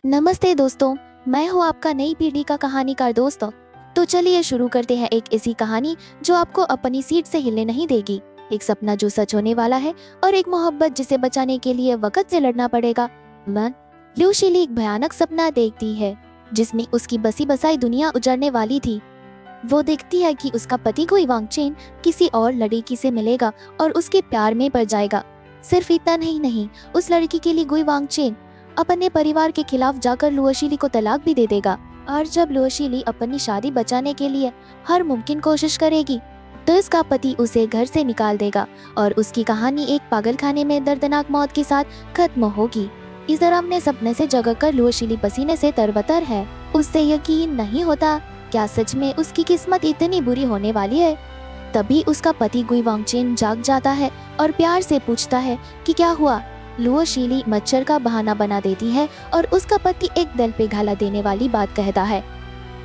नमस्ते दोस्तों, मैं हूँ आपका नई पीढ़ी का कहानीकार दोस्त। तो चलिए शुरू करते हैं एक ऐसी कहानी जो आपको अपनी सीट से हिलने नहीं देगी। एक सपना जो सच होने वाला है और एक मोहब्बत जिसे बचाने के लिए वक्त से लड़ना पड़ेगा। ल्यूशीली एक भयानक सपना देखती है जिसमें उसकी बसी बसाई दुनिया उजड़ने वाली थी। वो देखती है कि उसका पति गुई वांगचेन किसी और लड़की से मिलेगा और उसके प्यार में पड़ जाएगा। सिर्फ इतना ही नहीं, उस लड़की के लिए गुई वांगचेन अपने परिवार के खिलाफ जाकर लुओशीली को तलाक भी दे देगा। और जब लुओशीली अपनी शादी बचाने के लिए हर मुमकिन कोशिश करेगी तो इसका पति उसे घर से निकाल देगा और उसकी कहानी एक पागलखाने में दर्दनाक मौत के साथ खत्म होगी। इस डरावने सपने से जगकर लुओशीली पसीने से तरबतर है। उससे यकीन नहीं होता क्या सच में उसकी किस्मत इतनी बुरी होने वाली है। तभी उसका पति गुई वांगचेन जाग जाता है और प्यार से पूछता है कि क्या हुआ। लुओशीली मच्छर का बहाना बना देती है और उसका पति एक दिल पे घाला देने वाली बात कहता है।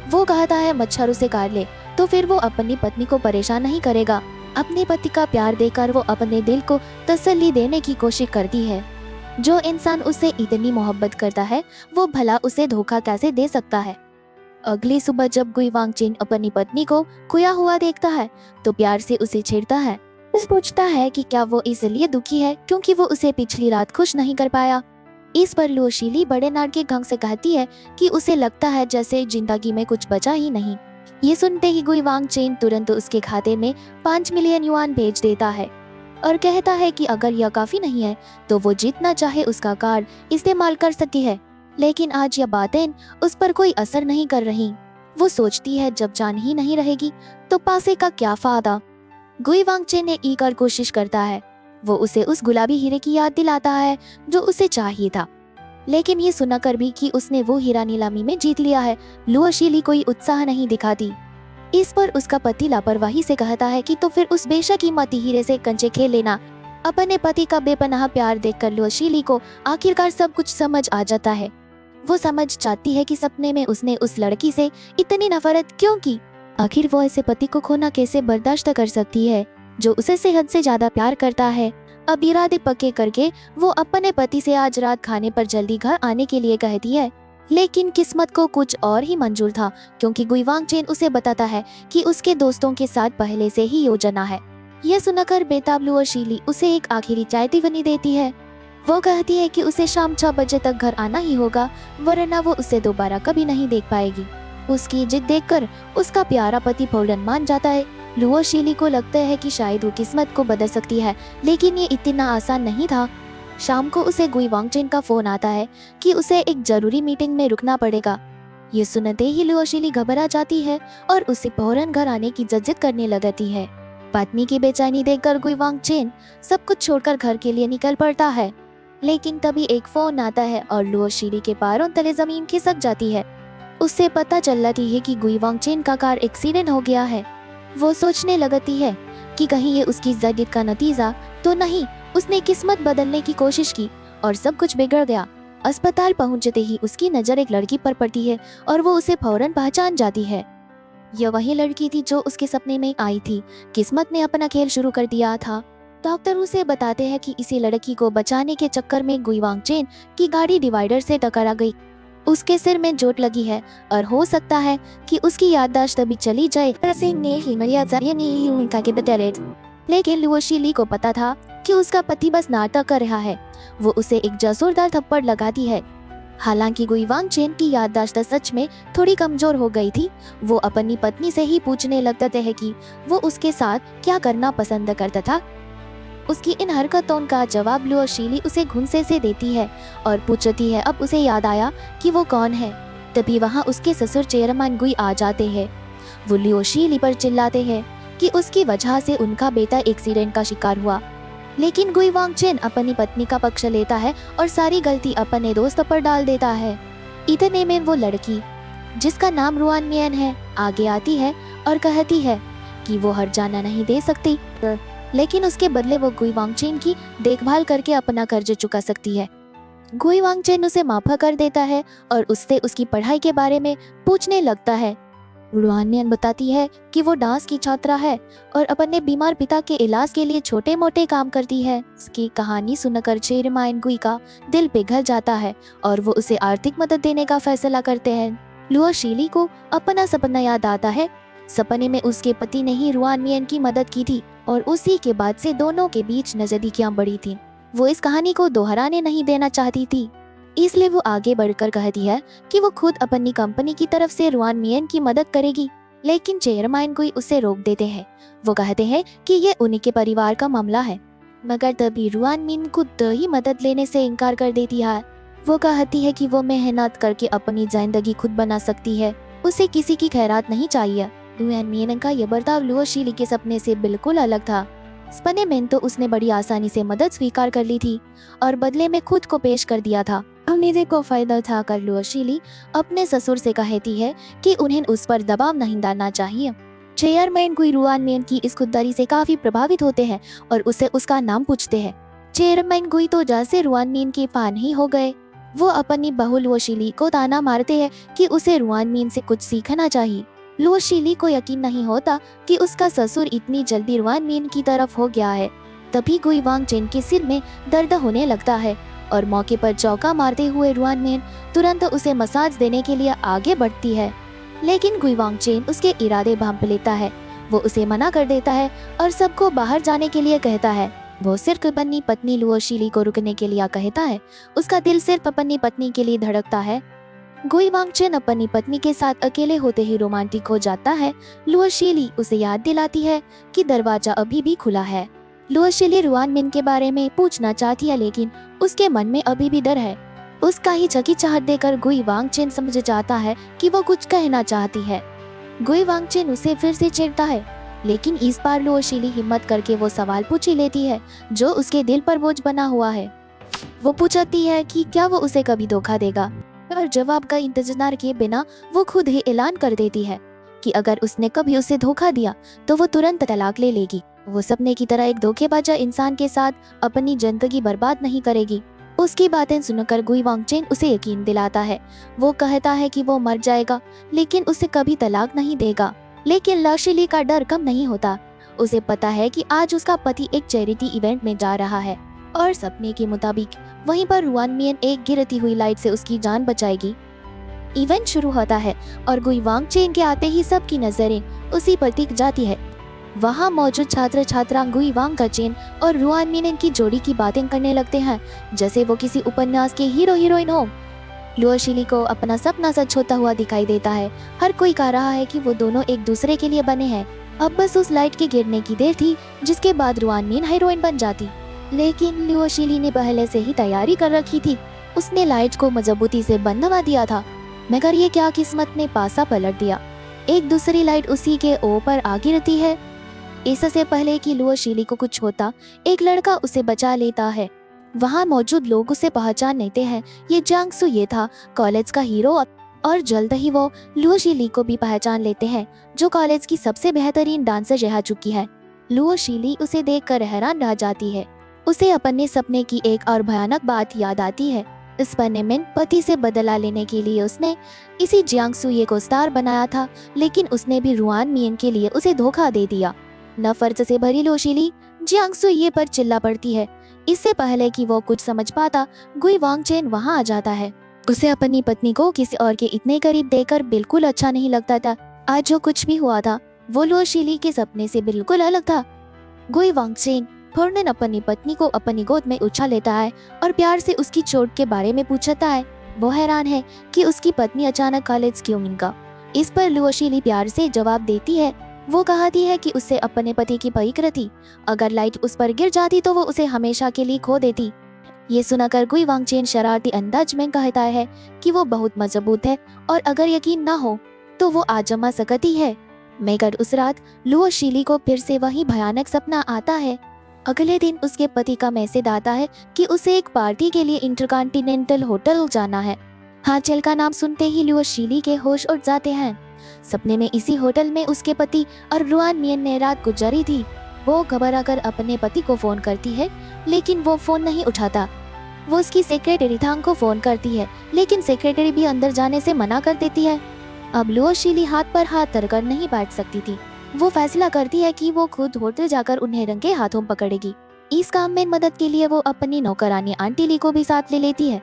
वो कहता है मच्छर उसे काट ले तो फिर वो अपनी पत्नी को परेशान नहीं करेगा। अपने पति का प्यार देकर वो अपने दिल को तसल्ली देने की कोशिश करती है। जो इंसान उससे इतनी मोहब्बत करता है वो भला उसे धोखा कैसे दे सकता है। अगली सुबह जब गुई वांगचेन अपनी पत्नी को खोया हुआ देखता है तो प्यार से उसे छेड़ता है। पूछता है कि क्या वो इसलिए दुखी है क्योंकि वो उसे पिछली रात खुश नहीं कर पाया। इस पर लुओशीली बड़े नाटकीय ढंग से कहती है कि उसे लगता है जैसे जिंदगी में कुछ बचा ही नहीं। ये सुनते ही गुई वांगचेन तुरंत उसके खाते में 5 मिलियन युआन भेज देता है और कहता है कि अगर यह काफी नहीं है तो वो जितना चाहे उसका कार्ड इस्तेमाल कर सकती है। लेकिन आज यह बातें उस पर कोई असर नहीं कर रही। वो सोचती है जब जान ही नहीं रहेगी तो पैसे का क्या फायदा। गुई वांगचेन ने एक और कोशिश करता है। वो उसे उस गुलाबी हीरे की याद दिलाता है जो उसे चाहिए था। लेकिन ये सुनकर भी कि उसने वो हीरा नीलामी में जीत लिया है, लुओशीली कोई उत्साह नहीं दिखाती। इस पर उसका पति लापरवाही से कहता है कि तो फिर उस बेशकीमती हीरे से कंचे खेल लेना। अपने पति का बेपनाह प्यार देखकर लुओशीली को आखिरकार सब कुछ समझ आ जाता है। वो समझ चाहती है कि सपने में उसने उस लड़की से इतनी नफरत क्यों की। आखिर वो ऐसे पति को खोना कैसे बर्दाश्त कर सकती है जो उसे सेहत से ज्यादा प्यार करता है। अब इरादे पक्के करके वो अपने पति से आज रात खाने पर जल्दी घर आने के लिए कहती है। लेकिन किस्मत को कुछ और ही मंजूर था क्योंकि गुई वांगचेन उसे बताता है कि उसके दोस्तों के साथ पहले से ही योजना है। यह सुनकर बेताब लुओशीली उसे एक आखिरी चाय टिफिनी देती है। वो कहती है कि उसे शाम 6 बजे तक घर आना ही होगा वरना वो उसे दोबारा कभी नहीं देख पाएगी। उसकी जिद देखकर उसका प्यारा पति फौरन मान जाता है। लुओशीली को लगता है कि शायद वो किस्मत को बदल सकती है, लेकिन ये इतना आसान नहीं था। शाम को उसे गुई वांगचेन का फोन आता है कि उसे एक जरूरी मीटिंग में रुकना पड़ेगा। ये सुनते ही लुओशीली घबरा जाती है और उसे फौरन घर आने की जिद करने लगती है। पत्नी की बेचैनी देखकर गुई वांगचेन सब कुछ छोड़कर घर के लिए निकल पड़ता है। लेकिन तभी एक फोन आता है और लुओशीली के पैरों तले जमीन खिसक जाती है। उससे पता चलती है कि गुई वांगचेन का कार एक्सीडेंट हो गया है। वो सोचने लगती है कि कहीं ये उसकी जिद का नतीजा तो नहीं। उसने किस्मत बदलने की कोशिश की और सब कुछ बिगड़ गया। अस्पताल पहुंचते ही उसकी नजर एक लड़की पर पड़ती है और वो उसे फौरन पहचान जाती है। यह वही लड़की थी जो उसके सपने में आई थी। किस्मत ने अपना खेल शुरू कर दिया था। डॉक्टर उसे बताते हैं कि इसी लड़की को बचाने के चक्कर में गुई वांगचेन की गाड़ी डिवाइडर से टकरा गई। उसके सिर में चोट लगी है और हो सकता है कि उसकी याददाश्त अभी चली जाए। लेकिन लुओशीली को पता था कि उसका पति बस नाटक कर रहा है। वो उसे एक जोरदार थप्पड़ लगाती है। हालांकि गुई वांगचेन की याददाश्त सच में थोड़ी कमजोर हो गई थी। वो अपनी पत्नी से ही पूछने लगते हैं कि वो उसके साथ क्या करना पसंद करता था। उसकी इन हरकतों का जवाब लुओशीली उसे घुंसे से देती है और पूछती है। अब उसे याद आया कि वो कौन है। तभी वहाँ उसके ससुर चेयरमैन गुई आ जाते हैं। वो लुओशीली पर चिल्लाते हैं कि उसकी वजह से उनका बेटा एक्सीडेंट का शिकार हुआ। लेकिन गुई वांगचेन अपनी पत्नी का पक्ष लेता है और सारी गलती अपने दोस्त पर डाल देता है। इतने में वो लड़की जिसका नाम रुआन मियन है आगे आती है और कहती है कि वो हर जाना नहीं दे सकती, लेकिन उसके बदले वो गुई वांगचेन की देखभाल करके अपना कर्ज चुका सकती है। गुई वांगचेन उसे माफ कर देता है और उससे उसकी पढ़ाई के बारे में पूछने लगता है। रुआनियन बताती है कि वो डांस की छात्रा है और अपने बीमार पिता के इलाज के लिए छोटे मोटे काम करती है। उसकी कहानी सुनकर चेयरमैन गुई का दिल पिघल जाता है और वो उसे आर्थिक मदद देने का फैसला करते हैं। लुओ शीली को अपना सपना याद आता है। सपने में उसके पति ने ही रुआनियन की मदद की थी और उसी के बाद से दोनों के बीच नजदीकियां बढ़ी थीं। वो इस कहानी को दोहराने नहीं देना चाहती थी, इसलिए वो आगे बढ़कर कहती है कि वो खुद अपनी कंपनी की तरफ से रुआनियन की मदद करेगी, लेकिन चेयरमैन कोई उसे रोक देते हैं। वो कहते हैं कि ये उन्हीं के परिवार का मामला है, मगर तभी रुआनियन खुद ही मदद लेने से इनकार कर देती है। वो कहती है कि वो मेहनत करके अपनी जिंदगी खुद बना सकती है, उसे किसी की खैरात नहीं चाहिए। रुआनियन का यह बर्ताव लुओ शीली के सपने से बिल्कुल अलग था। सपने में तो उसने बड़ी आसानी से मदद स्वीकार कर ली थी और बदले में खुद को पेश कर दिया था। उम्मीद को फायदा उठाकर लुओ शीली अपने ससुर से कहती है कि उन्हें उस पर दबाव नहीं डालना चाहिए। चेयरमैन गुई रुआनियन की इस खुददारी से काफी प्रभावित होते हैं और उसे उसका नाम पूछते हैं। चेयरमैन गुई तो जैसे रुआनियन के फैन ही हो गए। वो अपनी बहू लुओ शीली को ताना मारते हैं कि उसे रुआनियन से कुछ सीखना चाहिए। लुओ शीली को यकीन नहीं होता कि उसका ससुर इतनी जल्दी रुआनियन की तरफ हो गया है। तभी गुई वांगचेन के सिर में दर्द होने लगता है और मौके पर चौका मारते हुए रुआनियन तुरंत उसे मसाज देने के लिए आगे बढ़ती है, लेकिन गुई वांगचेन उसके इरादे भांप लेता है। वो उसे मना कर देता है और सबको बाहर जाने के लिए कहता है। वो सिर्फ अपनी पत्नी लुओ शीली को रुकने के लिए कहता है। उसका दिल सिर्फ अपनी पत्नी के लिए धड़कता है। गुई वांगचेन अपनी पत्नी के साथ अकेले होते ही रोमांटिक हो जाता है। लुओ शीली उसे याद दिलाती है कि दरवाजा अभी भी खुला है। लुओ शीली रुआनियन के बारे में पूछना चाहती है, लेकिन उसके मन में अभी भी डर है। उसका ही झकीचाहट देकर गुई वांगचेन समझ जाता है कि वो कुछ कहना चाहती है। गुई वांगचेन उसे फिर से छेड़ता है, लेकिन इस बार लुओ शीली हिम्मत करके वो सवाल पूछ ही लेती है जो उसके दिल पर बोझ बना हुआ है। वो पूछती है कि क्या वो उसे कभी धोखा देगा, और जवाब का इंतजार किए बिना वो खुद ही ऐलान कर देती है कि अगर उसने कभी उसे धोखा दिया तो वो तुरंत तलाक ले लेगी। वो सपने की तरह एक धोखेबाज इंसान के साथ अपनी जिंदगी बर्बाद नहीं करेगी। उसकी बातें सुनकर गुई वांगचेन उसे यकीन दिलाता है। वो कहता है कि वो मर जाएगा लेकिन उसे कभी तलाक नहीं देगा। लेकिन लुओ शीली का डर कम नहीं होता। उसे पता है कि आज उसका पति एक चैरिटी इवेंट में जा रहा है और सपने के मुताबिक वहीं पर रुआनियन एक गिरती हुई लाइट से उसकी जान बचाएगी। इवेंट शुरू होता है और गुई वांगचेन के आते ही सबकी नजरें उसी पर टिक जाती है। वहां मौजूद छात्र छात्रा गुई वांगचेन और रुआनियन की जोड़ी की बातें करने लगते हैं जैसे वो किसी उपन्यास के हीरो हीरोइन हो। लुओ शीली को अपना सपना सच होता हुआ दिखाई देता है। हर कोई कह रहा है कि वो दोनों एक दूसरे के लिए बने हैं। अब बस उस लाइट के गिरने की देर थी जिसके बाद रुआनियन हीरोइन बन जाती। लेकिन लुओ शीली ने पहले से ही तैयारी कर रखी थी। उसने लाइट को मजबूती से बंधवा दिया था, मगर ये क्या किस्मत ने पासा पलट दिया। एक दूसरी लाइट उसी के ऊपर आ गिरती है। इससे पहले कि लुओ शीली को कुछ होता, एक लड़का उसे बचा लेता है। वहाँ मौजूद लोग उसे पहचान लेते हैं। ये जियांग सू ये था, कॉलेज का हीरो, और जल्द ही वो लुओ शीली को भी पहचान लेते हैं जो कॉलेज की सबसे बेहतरीन डांसर रह चुकी है। लुओ शीली उसे देखकर हैरान रह जाती है। उसे अपने सपने की एक और भयानक बात याद आती है। इस सपने में पति से बदला लेने के लिए उसने इसी जियांग सू ये को स्टार बनाया था, लेकिन उसने भी रुआनियन के लिए उसे धोखा दे दिया। नफरत से भरी लुओ शीली जियांग सू ये पर चिल्ला पड़ती है। इससे पहले कि वो कुछ समझ पाता, गुई वांगचेन वहाँ आ जाता है। उसे अपनी पत्नी को किसी और के इतने करीब देखकर बिल्कुल अच्छा नहीं लगता था। आज जो कुछ भी हुआ था वो लुओ शीली के सपने से बिल्कुल अलग था। गुई वांगचेन फौरन अपनी पत्नी को अपनी गोद में उठा लेता है और प्यार से उसकी चोट के बारे में पूछता है। वो हैरान है कि उसकी पत्नी अचानक कॉलेज क्यों इनका। इस पर लुओ शीली प्यार से जवाब देती है। वो कहती है कि उसे अपने पति की फिक्र थी। अगर लाइट उस पर गिर जाती तो वो उसे हमेशा के लिए खो देती। ये सुनकर गुई वांगचेन शरारती अंदाज में कहता है कि वो बहुत मजबूत है और अगर यकीन ना हो तो वो आजमा सकती है। मगर उस रात लुओ शीली को फिर से वही भयानक सपना आता है। अगले दिन उसके पति का मैसेज आता है कि उसे एक पार्टी के लिए इंटरकॉन्टिनेंटल होटल जाना है। होटल का नाम सुनते ही लुओ शीली के होश उड़ जाते हैं। सपने में इसी होटल में उसके पति और रुआनियन ने रात गुजारी थी। वो घबरा कर अपने पति को फोन करती है, लेकिन वो फोन नहीं उठाता। वो उसकी सेक्रेटरी थांग को फोन करती है, लेकिन सेक्रेटरी भी अंदर जाने से मना कर देती है। अब लुओशीली हाथ पर हाथ धरकर नहीं बैठ सकती थी। वो फैसला करती है कि वो खुद होटल जाकर उन्हें रंगे हाथों पकड़ेगी। इस काम में मदद के लिए वो अपनी नौकरानी आंटी ली को भी साथ ले लेती है।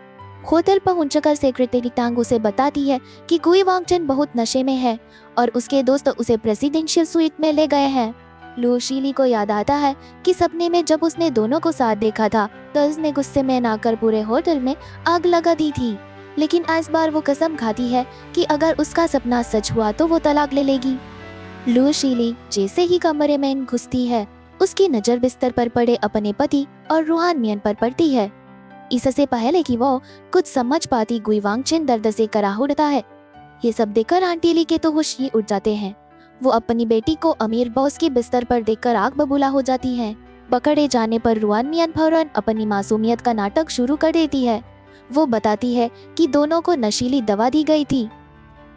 होटल पहुंचकर सेक्रेटरी टांग उसे बताती है कि गुई वांगचेन बहुत नशे में है और उसके दोस्त उसे प्रेसिडेंशियल स्वीट में ले गए हैं। लुओशीली को याद आता है कि सपने में जब उसने दोनों को साथ देखा था तो उसने गुस्से में नाकर पूरे होटल में आग लगा दी थी। लेकिन इस बार वो कसम खाती है कि अगर उसका सपना सच हुआ तो वो तलाक ले लेगी। लुओशीली जैसे ही कमरे में घुसती है, उसकी नजर बिस्तर पर पड़े अपने पति और रूहान मियन पर पड़ती है। इससे पहले कि वो कुछ समझ पाती, गुई वांगचेन दर्द से कराह उठता है। ये सब देखकर आंटी ली के तो होश ही उड़ जाते हैं। वो अपनी बेटी को अमीर बॉस के बिस्तर पर देखकर आग बबूला हो जाती है। पकड़े जाने पर रूहान मियन फौरन अपनी मासूमियत का नाटक शुरू कर देती है। वो बताती है कि दोनों को नशीली दवा दी गई थी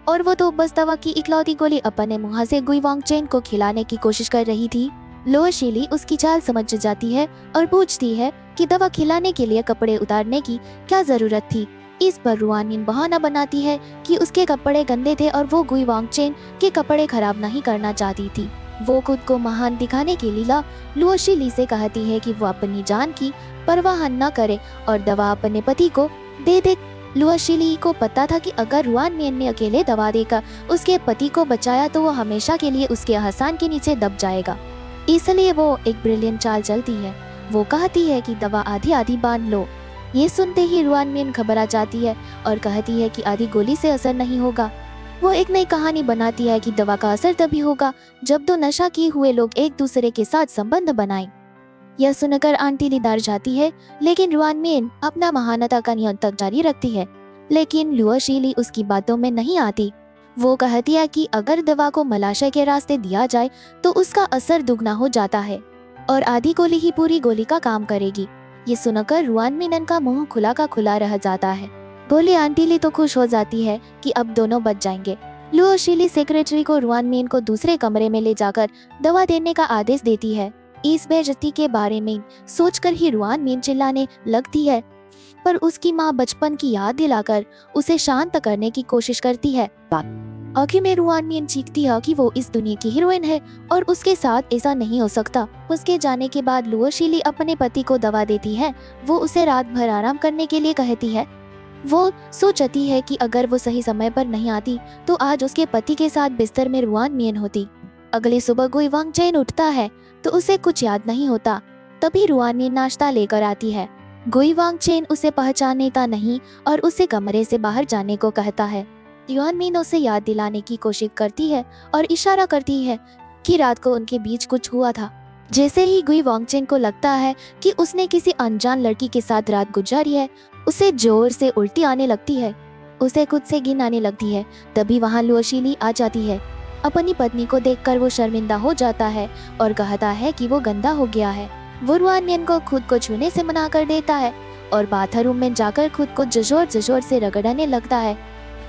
और वो तो बस दवा की इकलौती गोली अपने मुंह से गुई वांगचेन को खिलाने की कोशिश कर रही थी। लुओशीली उसकी चाल समझ जाती है और पूछती है कि दवा खिलाने के लिए कपड़े उतारने की क्या जरूरत थी। इस पर रूहान मियन बहाना बनाती है कि उसके कपड़े गंदे थे और वो गुई वांगचेन के कपड़े खराब नहीं करना चाहती थी। वो खुद को महान दिखाने के लिए लुओशीली से कहती है कि वो अपनी जान की परवाह न करे और दवा अपने पति को दे दे। लुओशीली को पता था कि अगर रूहान मियन ने अकेले दवा देकर उसके पति को बचाया तो वो हमेशा के लिए उसके एहसान के नीचे दब जाएगा। इसलिए वो एक ब्रिलियंट चाल चलती है। वो कहती है कि दवा आधी आधी बांध लो। ये सुनते ही रूहान मियन घबरा जाती है और कहती है कि आधी गोली से असर नहीं होगा। वो एक नई कहानी बनाती है कि दवा का असर तभी होगा जब दो नशा किए हुए लोग एक दूसरे के साथ संबंध बनाएं। यह सुनकर आंटी ली डर जाती है, लेकिन रूहान मियन अपना महानता का नियंत्रण जारी रखती है। लेकिन लुओशीली उसकी बातों में नहीं आती। वो कहती है कि अगर दवा को मलाशय के रास्ते दिया जाए तो उसका असर दुगना हो जाता है और आधी गोली ही पूरी गोली का काम करेगी। ये सुनकर रूहान मियन का मुंह खुला का खुला रह जाता है। बोली आंटी ली तो खुश हो जाती है कि अब दोनों बच जाएंगे। लुओशीली सेक्रेटरी को रूहान मियन को दूसरे कमरे में ले जाकर दवा देने का आदेश देती है। इस बेइज्जती के बारे में सोचकर ही रूहान मियन चिल्लाने लगती है, पर उसकी माँ बचपन की याद दिलाकर उसे शांत करने की कोशिश करती है। आखिर में रूहान मियन चीखती है कि वो इस दुनिया की हीरोइन है और उसके साथ ऐसा नहीं हो सकता। उसके जाने के बाद लुओशीली अपने पति को दवा देती है। वो उसे रात भर आराम करने के लिए कहती है। वो सोचती है कि अगर वो सही समय पर नहीं आती तो आज उसके पति के साथ बिस्तर में रूहान मियन होती। अगली सुबह गुई वांगचेन उठता है तो उसे कुछ याद नहीं होता। तभी रूहान मियन नाश्ता लेकर आती है। गुई वांगचेन उसे पहचानता नहीं और उसे कमरे से बाहर जाने को कहता है। रूहान मियन उसे याद दिलाने की कोशिश करती है और इशारा करती है कि रात को उनके बीच कुछ हुआ था। जैसे ही गुई वांगचेन को लगता है कि उसने किसी अनजान लड़की के साथ रात गुजारी है, उसे जोर से उल्टी आने लगती है। उसे खुद से घिन आने लगती है। तभी वहाँ लुओशीली आ जाती है। अपनी पत्नी को देखकर वो शर्मिंदा हो जाता है और कहता है कि वो गंदा हो गया है। वो रूहान मियन को खुद को छूने से मना कर देता है और बाथरूम में जाकर खुद को जोर से रगड़ने लगता है।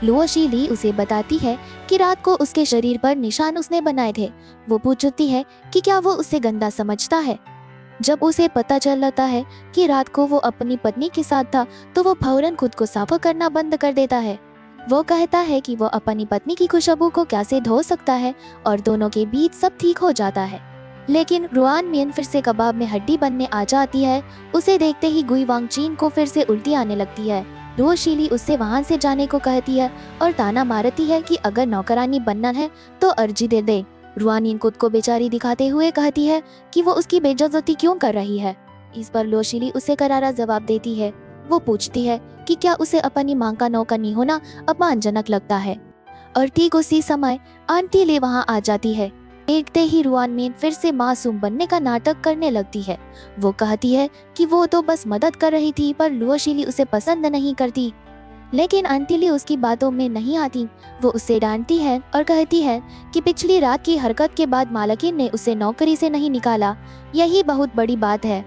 लुओशीली उसे बताती है कि रात को उसके शरीर पर निशान उसने बनाए थे। वो पूछती है कि क्या वो उसे गंदा समझता है। जब उसे पता चलता है कि रात को वो अपनी पत्नी के साथ था तो वो फौरन खुद को साफ करना बंद कर देता है। वो कहता है कि वो अपनी पत्नी की खुशबू को कैसे धो सकता है और दोनों के बीच सब ठीक हो जाता है। लेकिन रूहान मियन फिर से कबाब में हड्डी बनने आ जाती है। उसे देखते ही गुई वांगचेन को फिर से उल्टी आने लगती है। लुओशीली उससे वहां से जाने को कहती है और ताना मारती है कि अगर नौकरानी बनना है तो अर्जी दे दे। रूहान मियन खुद को बेचारी दिखाते हुए कहती है कि वो उसकी बेइज्जती क्यों कर रही है। इस पर लुओशीली उसे करारा जवाब देती है। वो पूछती है कि क्या उसे अपनी मां का नौकरानी होना अपमानजनक लगता है। और ठीक उसी समय आंटी ली वहां आ जाती है। देखते ही रूहान मियन फिर से मासूम बनने का नाटक करने लगती है। वो कहती है कि वो तो बस मदद कर रही थी, पर लुओशीली उसे पसंद नहीं करती। लेकिन आंटी ली उसकी बातों में नहीं आती। वो उसे डांटती है और कहती है कि पिछली रात की हरकत के बाद मालकिन ने उसे नौकरी से नहीं निकाला, यही बहुत बड़ी बात है।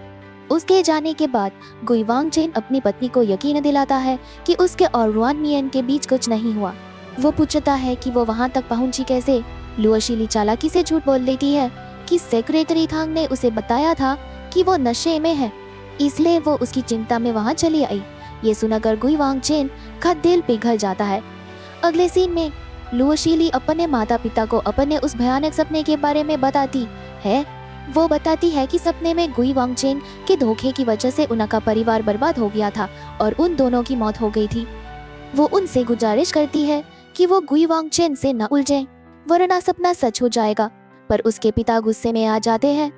उसके जाने के बाद गुई वांगचेन अपनी पत्नी को यकीन दिलाता है कि उसके और रूहान मियन के बीच कुछ नहीं हुआ। वो पूछता है कि वो वहां तक पहुंची कैसे। लुओशीली चालाकी से झूठ बोल देती है कि सेक्रेटरी थांग ने उसे बताया था कि वो नशे में है, इसलिए वो उसकी चिंता में वहां चली आई। ये सुनकर गुई वांगचेन का दिल पिघल जाता है। अगले सीन में लुओशीली अपने माता पिता को अपने उस भयानक सपने के बारे में बताती है। वो बताती है कि सपने में गुई वांगचेन के धोखे की वजह से उनका परिवार बर्बाद हो गया था और उन दोनों की मौत हो गई थी। वो उनसे गुजारिश करती है कि वो गुई वांगचेन से न उलझें, वरना सपना सच हो जाएगा। पर उसके पिता गुस्से में आ जाते हैं।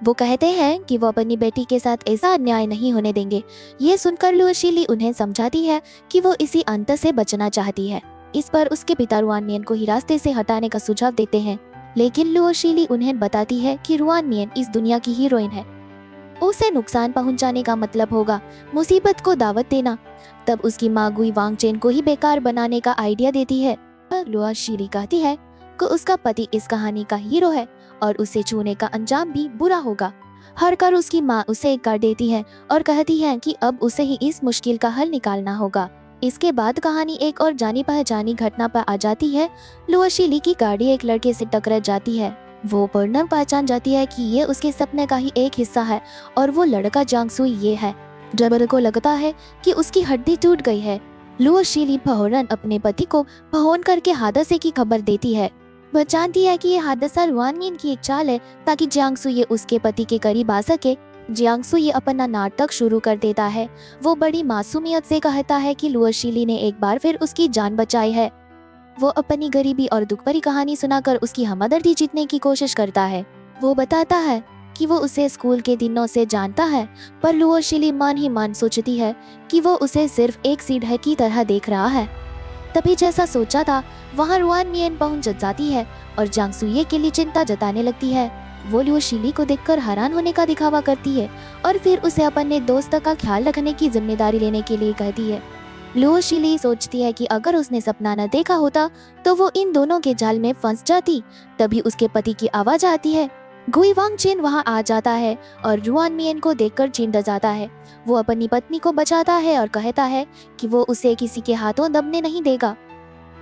वो कहते हैं कि वो अपनी बेटी के साथ ऐसा अन्याय नहीं होने देंगे। ये सुनकर लुओशीली उन्हें समझाती है कि वो इसी अंत से बचना चाहती है। इस पर उसके पिता रुआन मियन को ही रास्ते से हटाने का सुझाव देते हैं, लेकिन लुओशीली उन्हें बताती है कि रुआन मियन इस दुनिया की हीरोइन है। उसे नुकसान पहुंचाने का मतलब होगा मुसीबत को दावत देना। तब उसकी माँ गुई वांगचेन को ही बेकार बनाने का आइडिया देती है। पर लुओशीली कहती है कि उसका पति इस कहानी का हीरो है और उसे छूने का अंजाम भी बुरा होगा। हर कर उसकी माँ उसे एक कर देती है और कहती है कि अब उसे ही इस मुश्किल का हल निकालना होगा। इसके बाद कहानी एक और जानी पहचानी घटना पर आ जाती है। लुओशीली की गाड़ी एक लड़के से टकरा जाती है। वो पूर्ण पहचान जाती है कि ये उसके सपने का ही एक हिस्सा है और वो लड़का जांगसुई ये है। जबर को लगता है कि उसकी हड्डी टूट गई है। लुओशीली फौरन अपने पति को फोन करके हादसे की खबर देती है। वह जानती है कि ये हादसा रुआन मियन की एक चाल है ताकि जियांगसुई उसके पति के करीब आ सके। जियांगसुई अपना नाटक शुरू कर देता है। वो बड़ी मासूमियत से कहता है कि लुओशीली ने एक बार फिर उसकी जान बचाई है। वो अपनी गरीबी और दुख भरी कहानी सुनाकर उसकी हमदर्दी जीतने की कोशिश करता है। वो बताता है कि वो उसे स्कूल के दिनों से जानता है, पर लुओशीली मन ही मन सोचती है कि वो उसे सिर्फ एक सीढ़ी की तरह देख रहा है। तभी जैसा सोचा था वहाँ रुआन मियन पहुंच जाती है और जांगसुई के लिए चिंता जताने लगती है। वो लुओशीली को देखकर हैरान होने का दिखावा करती है और फिर उसे अपने दोस्त का ख्याल रखने की जिम्मेदारी लेने के लिए कहती है। लुओशीली सोचती है कि अगर उसने सपना न देखा होता तो वो इन दोनों के जाल में फंस जाती। तभी उसके पति की आवाज आती है। गुई वांगचेन वहां आ जाता है और रुआन मियन को देखकर चिढ़ जाता है। वो अपनी पत्नी को बचाता है और कहता है कि वो उसे किसी के हाथों दबने नहीं देगा।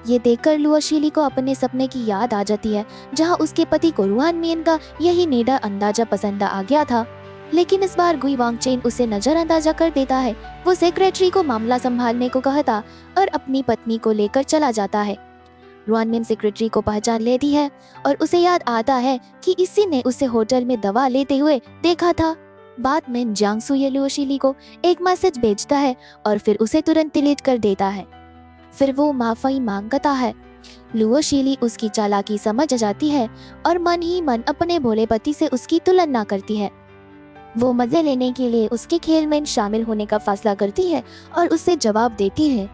ये देखकर लुओशीली को अपने सपने की याद आ जाती है, जहां उसके पति को रुआन मियन का यही निडर अंदाजा पसंद आ गया था। लेकिन इस बार गुई वांगचेन उसे नजरअंदाजा कर देता है। वो सेक्रेटरी को मामला संभालने को कहता और अपनी पत्नी को लेकर चला जाता है। रुआन मियन सेक्रेटरी को पहचान लेती है और उसे याद आता है कि इसी ने उसे होटल में दवा लेते हुए देखा था। बाद में जांगसुई लुओशीली को एक मैसेज भेजता है और फिर उसे तुरंत डिलीट कर देता है। फिर वो माफी मांगता है। लुओशीली उसकी चालाकी समझ जाती है और मन ही मन अपने भोले पति से उसकी तुलना करती है। वो मजे लेने के लिए उसके खेल में शामिल होने का फैसला करती है और उससे जवाब देती है।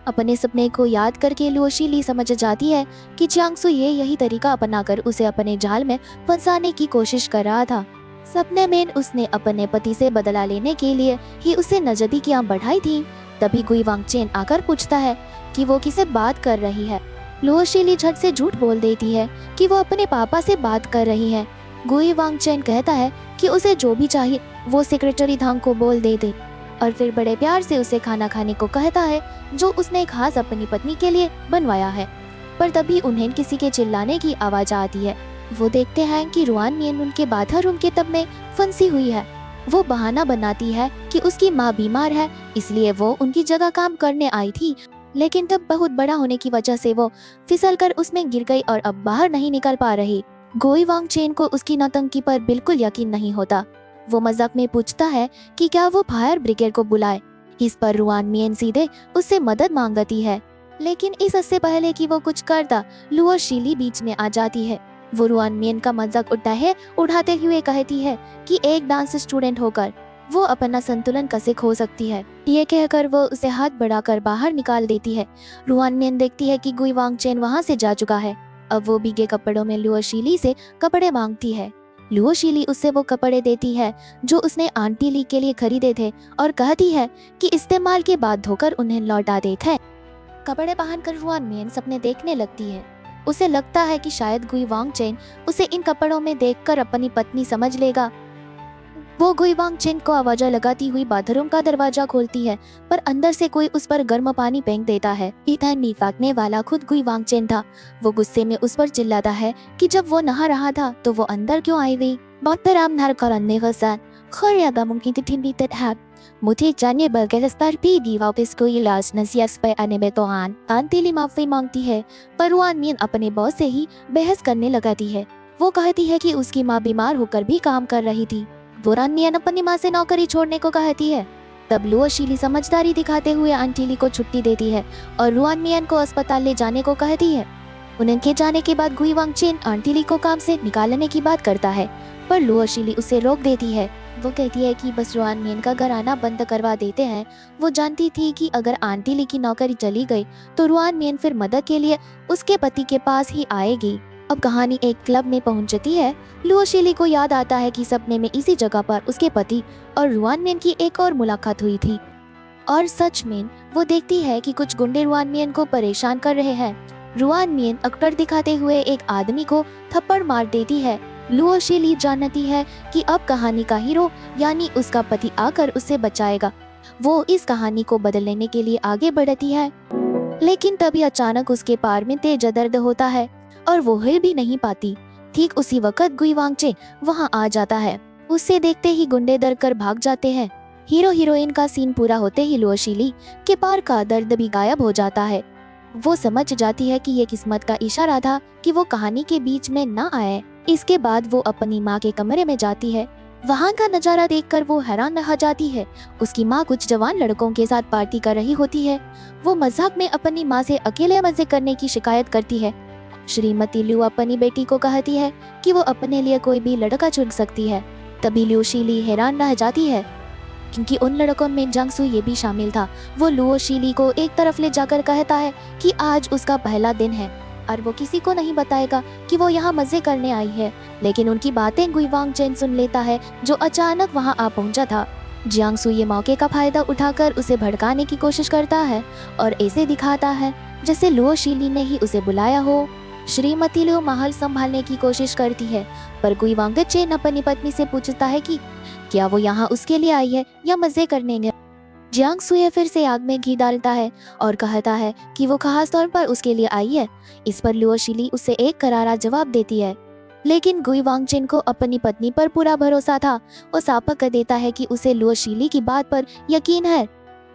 अपने सपने को याद करके लुओशीली समझ जाती है कि जांगसुई यही तरीका अपनाकर उसे अपने जाल में फंसाने की कोशिश कर रहा था। सपने में उसने अपने पति से बदला लेने के लिए ही उसे नजदीकियां बढ़ाई थी। तभी गुई वांगचेन आकर पूछता है कि वो किसे बात कर रही है। लुओशीली झट से झूठ बोल देती है कि वो अपने पापा से बात कर रही है। गुई वांगचेन कहता है कि उसे जो भी चाहिए वो सेक्रेटरी धांग को बोल दे और फिर बड़े प्यार से उसे खाना खाने को कहता है, जो उसने खास अपनी पत्नी के लिए बनवाया है। पर तभी उन्हें किसी के चिल्लाने की आवाज आती है। वो देखते हैं कि रुआन मियन उनके बाथरूम के टब में फंसी हुई है। वो बहाना बनाती है कि उसकी माँ बीमार है, इसलिए वो उनकी जगह काम करने आई थी। लेकिन तब बहुत बड़ा होने की वजह से वो फिसलकर उसमें गिर गई और अब बाहर नहीं निकल पा रही। गुई वांगचेन को उसकी नौटंकी पर बिल्कुल यकीन नहीं होता। वो मजाक में पूछता है कि क्या वो फायर ब्रिगेड को बुलाए। इस पर रुआन मियन सीधे उससे मदद मांगती है, लेकिन इससे पहले कि वो कुछ करता लुओशीली बीच में आ जाती है। वो रुआन मियन का मजाक उड़ाते हुए कहती है कि एक डांस स्टूडेंट होकर वो अपना संतुलन कैसे खो सकती है। ये कहकर वो उसे हाथ बढ़ाकर बाहर निकाल देती है। रुआन मियन देखती है कि गुई वांगचेन वहाँ से जा चुका है। अब वो भीगे कपड़ों में लुओशीली से कपड़े मांगती है। लुओशीली उससे वो कपड़े देती है जो उसने आंटी ली के लिए खरीदे थे और कहती है कि इस्तेमाल के बाद धोकर उन्हें लौटा देते हैं। कपड़े पहनकर रुआन मियन सपने देखने लगती है। उसे लगता है कि शायद गुई वांगचेन उसे इन कपड़ों में देखकर अपनी पत्नी समझ लेगा। वो गुई वांगचेन को आवाजा लगाती हुई बाथरूम का दरवाजा खोलती है, पर अंदर से कोई उस पर गर्म पानी फेंक देता है। इधर नी फेंकने वाला खुद गुई वांगचेन था। वो गुस्से में उस पर चिल्लाता है कि जब वो नहा रहा था तो वो अंदर क्यों आई हुई। Muti जानिए बगैर भी वापस कोई इलाज नसीहत पे आने में तो आंटीली माफी मांगती है, पर रुआन मियन अपने बॉस से ही बहस करने लगाती है। वो कहती है कि उसकी माँ बीमार होकर भी काम कर रही थी। बुरान मियन अपनी माँ से नौकरी छोड़ने को कहती है। तब लुओ शीली समझदारी दिखाते हुए आंटीली को छुट्टी देती है और रुआन मियन को अस्पताल ले जाने को कहती है। उनके जाने के बाद गुई वांगचेन आंटीली को काम से निकालने की बात करता है, पर लुओ शीली उसे रोक देती है। वो कहती है कि बस रुआन मियन का घर आना बंद करवा देते हैं। वो जानती थी कि अगर आंटीली की नौकरी चली गई तो रुआन मियन फिर मदद के लिए उसके पति के पास ही आएगी। अब कहानी एक क्लब में पहुंचती है। लुओ शीली को याद आता है कि सपने में इसी जगह पर उसके पति और रुआन मियन की एक और मुलाकात हुई थी, और सच में वो देखती है कि कुछ गुंडे रुआन मियन को परेशान कर रहे हैं। रुआन मियन अकड़ दिखाते हुए एक आदमी को थप्पड़ मार देती है। लुओ शीली जानती है कि अब कहानी का हीरो यानी उसका पति आकर उसे बचाएगा। वो इस कहानी को बदल लेने के लिए आगे बढ़ती है, लेकिन तभी अचानक उसके पैर में तेज दर्द होता है और वो हिल भी नहीं पाती। ठीक उसी वक्त गुई वांगचे वहाँ आ जाता है। उसे देखते ही गुंडे डर कर भाग जाते हैं। हीरो हीरोइन का सीन पूरा होते ही लुओ शीली के पैर का दर्द भी गायब हो जाता है। वो समझ जाती है कि ये किस्मत का इशारा था कि वो कहानी के बीच में न आए। इसके बाद वो अपनी माँ के कमरे में जाती है। वहाँ का नजारा देखकर वो हैरान रह जाती है। उसकी माँ कुछ जवान लड़कों के साथ पार्टी कर रही होती है। वो मजाक में अपनी माँ से अकेले मजे करने की शिकायत करती है। श्रीमती लिu अपनी बेटी को कहती है कि वो अपने लिए कोई भी लड़का चुन सकती है। तभी लुओ शीली हैरान रह जाती है, क्योंकि उन लड़कों में जांगसू ये भी शामिल था। वो लुओ शीली को एक तरफ ले जाकर कहता है कि आज उसका पहला दिन है और वो किसी को नहीं बताएगा कि वो यहाँ मजे करने आई है। लेकिन उनकी बातें गुई वांगचेन सुन लेता है, जो अचानक वहाँ आ पहुँचा था। जियांगसू ये मौके का फायदा उठाकर उसे भड़काने की कोशिश करता है और ऐसे दिखाता है जैसे लुओ शीली ने ही उसे बुलाया हो। श्रीमती लिu महल संभालने की कोशिश करती है, पर गुई वांगचेन अपनी पत्नी से पूछता है कि क्या वो यहाँ उसके लिए आई है या मजे करने गए। जियांगसू फिर से आग में घी डालता है और कहता है कि वो खास तौर पर उसके लिए आई है। इस पर लुओ शीली उसे एक करारा जवाब देती है, लेकिन गुई वांगचेन को अपनी पत्नी पर पूरा भरोसा था। वो साफ कर देता है कि उसे लुओ शीली की बात पर यकीन है।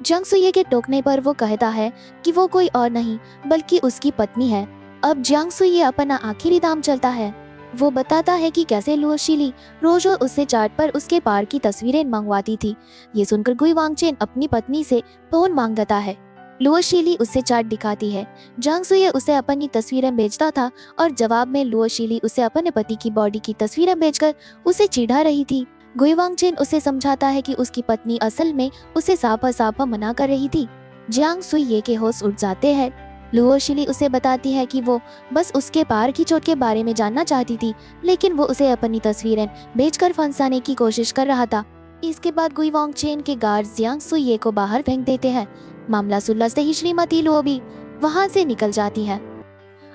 जियांगसू के टोकने पर वो कहता है कि वो कोई और नहीं बल्कि उसकी पत्नी है। अब जियांगसू अपना आखिरी दाम चलता है। वो बताता है कि कैसे लुओ शीली रोज उससे चार्ट पर उसके पार की तस्वीरें मंगवाती थी। ये सुनकर गुई वांगचेन अपनी पत्नी से फोन मांगता है। लुओ शीली उससे चार्ट दिखाती है। जियांगसू उसे अपनी तस्वीरें भेजता था और जवाब में लुओ शीली उसे अपने पति की बॉडी की तस्वीरें भेजकर उसे चिढ़ा रही थी। गुई वांगचेन उसे समझाता है कि उसकी पत्नी असल में उसे साफा मना कर रही थी। जियांगसू के होश उड़ जाते हैं। लुओ शीली उसे बताती है कि वो बस उसके पैर की चोट के बारे में जानना चाहती थी, लेकिन वो उसे अपनी तस्वीरें भेजकर फंसाने की कोशिश कर रहा था। इसके बाद गुई वांगचेन के गार्ड जियांगसू को बाहर फेंक देते हैं। मामला सुलझते ही श्रीमती लिu भी वहाँ से निकल जाती है।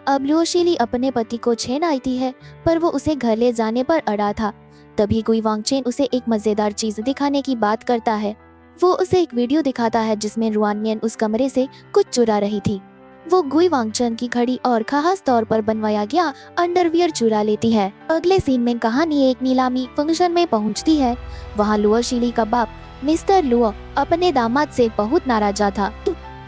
अब लुओ शीली अपने पति को छेड़ आती है, पर वो उसे घर ले जाने पर अड़ा था। तभी गुई वांगचेन उसे एक मजेदार चीज दिखाने की बात करता है। वो उसे एक वीडियो दिखाता है जिसमें रुआन मियन उस कमरे से कुछ चुरा रही थी। वो गुई वांगचेन की घड़ी और खास तौर पर बनवाया गया अंडरवियर चुरा लेती है। अगले सीन में कहानी एक नीलामी फंक्शन में पहुंचती है। वहाँ लुओ शीली का बाप मिस्टर लुओ अपने दामाद से बहुत नाराजा था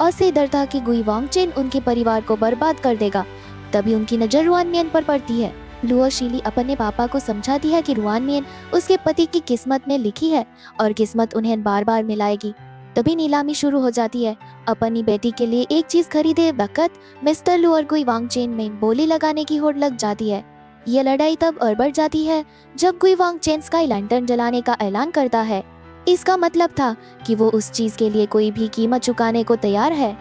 और से डर था कि गुई वांगचेन उनके परिवार को बर्बाद कर देगा। तभी उनकी नजर रुआन मियन पर पड़ती है। लुओ शीली अपने पापा को समझाती है कि रुआन मियन उसके पति की किस्मत में लिखी है और किस्मत उन्हें बार बार मिलाएगी। तभी नीलामी शुरू हो जाती है। अपनी बेटी के लिए एक चीज खरीदे वक्त मिस्टर लू और गुई वांगचेन में बोली लगाने की होड़ लग जाती है। ये लड़ाई तब और बढ़ जाती है जब गुई वांगचेन स्काई लैंटर्न जलाने का ऐलान करता है। इसका मतलब था कि वो उस चीज के लिए कोई भी कीमत चुकाने को तैयार है।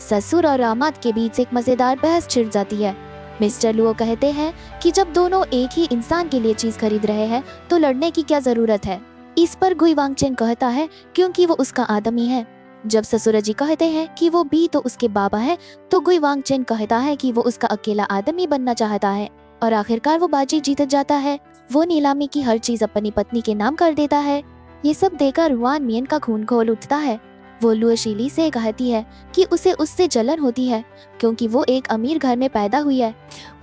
ससुर और दामाद के बीच एक मजेदार बहस छिड़ जाती है। मिस्टर लुओ कहते हैं कि जब दोनों एक ही इंसान के लिए चीज खरीद रहे हैं तो लड़ने की क्या जरूरत है। इस पर गुई वांगचेन कहता है क्योंकि वो उसका आदमी है। जब ससुर जी कहते हैं कि वो भी तो उसके बाबा है, तो गुई वांगचेन कहता है कि वो उसका अकेला आदमी बनना चाहता है और आखिरकार वो बाजी जीत जाता है। वो नीलामी की हर चीज अपनी पत्नी के नाम कर देता है। ये सब देखकर रुआन मियन का खून खौल उठता है। वो लुओ शीली से कहती है कि उसे उससे जलन होती है क्योंकि वो एक अमीर घर में पैदा हुई है,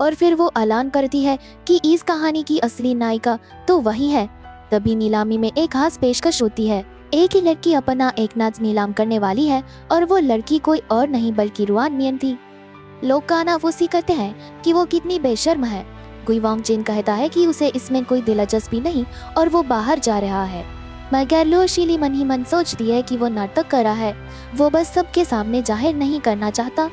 और फिर वो ऐलान करती है कि इस कहानी की असली नायिका तो वही है। तभी नीलामी में एक खास पेशकश होती है। एक ही लड़की अपना एक नाच नीलाम करने वाली है और वो लड़की कोई और नहीं बल्कि रुआन मियन थी। लोग कानाफूसी करते हैं कि वो कितनी बेशर्म है। गुई वांगचेन कहता है कि उसे इसमें कोई दिलचस्पी नहीं और वो बाहर जा रहा है। मगर लुओ शीली मन ही मन सोचती है कि वो नाटक कर रहा है, वो बस सबके सामने जाहिर नहीं करना चाहता।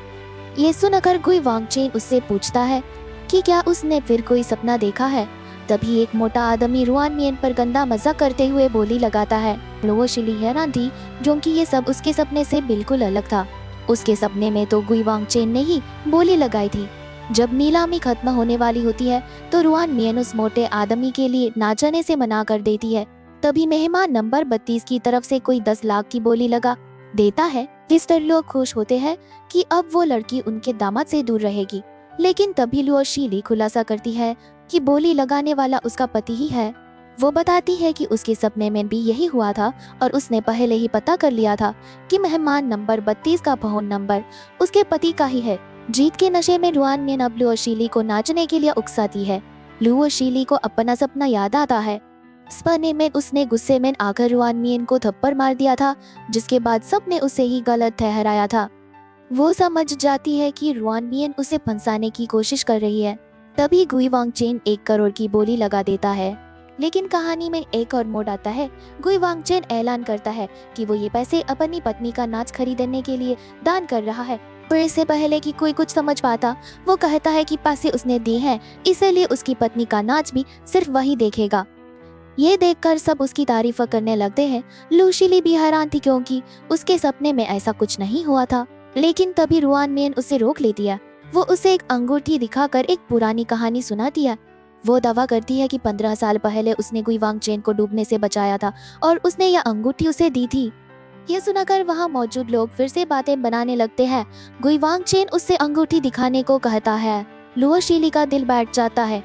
ये सुनकर गुई वांगचेन उससे पूछता है कि क्या उसने फिर कोई सपना देखा है। तभी एक मोटा आदमी रुआन मियन पर गंदा मजाक करते हुए बोली लगाता है। लुओ शीली हैरान थी क्योंकि ये सब उसके सपने से बिल्कुल अलग था। उसके सपने में तो गुई वांगचेन ने ही बोली लगाई थी। जब नीलामी खत्म होने वाली होती है तो रुआन मियन उस मोटे आदमी के लिए नाचने से मना कर देती है। तभी मेहमान नंबर 32 की तरफ से कोई 10 लाख की बोली लगा देता है, जिससे लोग खुश होते हैं कि अब वो लड़की उनके दामाद से दूर रहेगी। लेकिन तभी लुओ शीली खुलासा करती है कि बोली लगाने वाला उसका पति ही है। वो बताती है कि उसके सपने में भी यही हुआ था और उसने पहले ही पता कर लिया था कि मेहमान नंबर 32 का फोन नंबर उसके पति का ही है। जीत के नशे में रुआन मियन अब लुओ शीली को नाचने के लिए उकसाती है। लुओ शीली को अपना सपना याद आता है। सपने में उसने गुस्से में आकर रुआन मियन को थप्पड़ मार दिया था, जिसके बाद सबने उसे ही गलत ठहराया था। वो समझ जाती है कि रुआन मियन उसे फंसाने की कोशिश कर रही है। तभी गुई वांगचेन 1 करोड़ की बोली लगा देता है। लेकिन कहानी में एक और मोड़ आता है। गुई वांगचेन ऐलान करता है कि वो ये पैसे अपनी पत्नी का नाच खरीदने के लिए दान कर रहा है। पर इससे पहले कि कोई कुछ समझ पाता, वो कहता है कि पैसे उसने दिए हैं, इसलिए उसकी पत्नी का नाच भी सिर्फ वही देखेगा। ये देखकर सब उसकी तारीफ करने लगते हैं। लुओ शीली भी हैरान थी क्योंकि उसके सपने में ऐसा कुछ नहीं हुआ था। लेकिन तभी रुआन मियन उसे रोक लेती है। वो उसे एक अंगूठी दिखाकर एक पुरानी कहानी सुनाती है। वो दावा करती है कि 15 साल पहले उसने गुई वांगचेन को डूबने से बचाया था और उसने यह अंगूठी उसे दी थी। ये सुनकर वहाँ मौजूद लोग फिर से बातें बनाने लगते हैं। गुई वांगचेन उससे अंगूठी दिखाने को कहता है। लुओ शीली का दिल बैठ जाता है।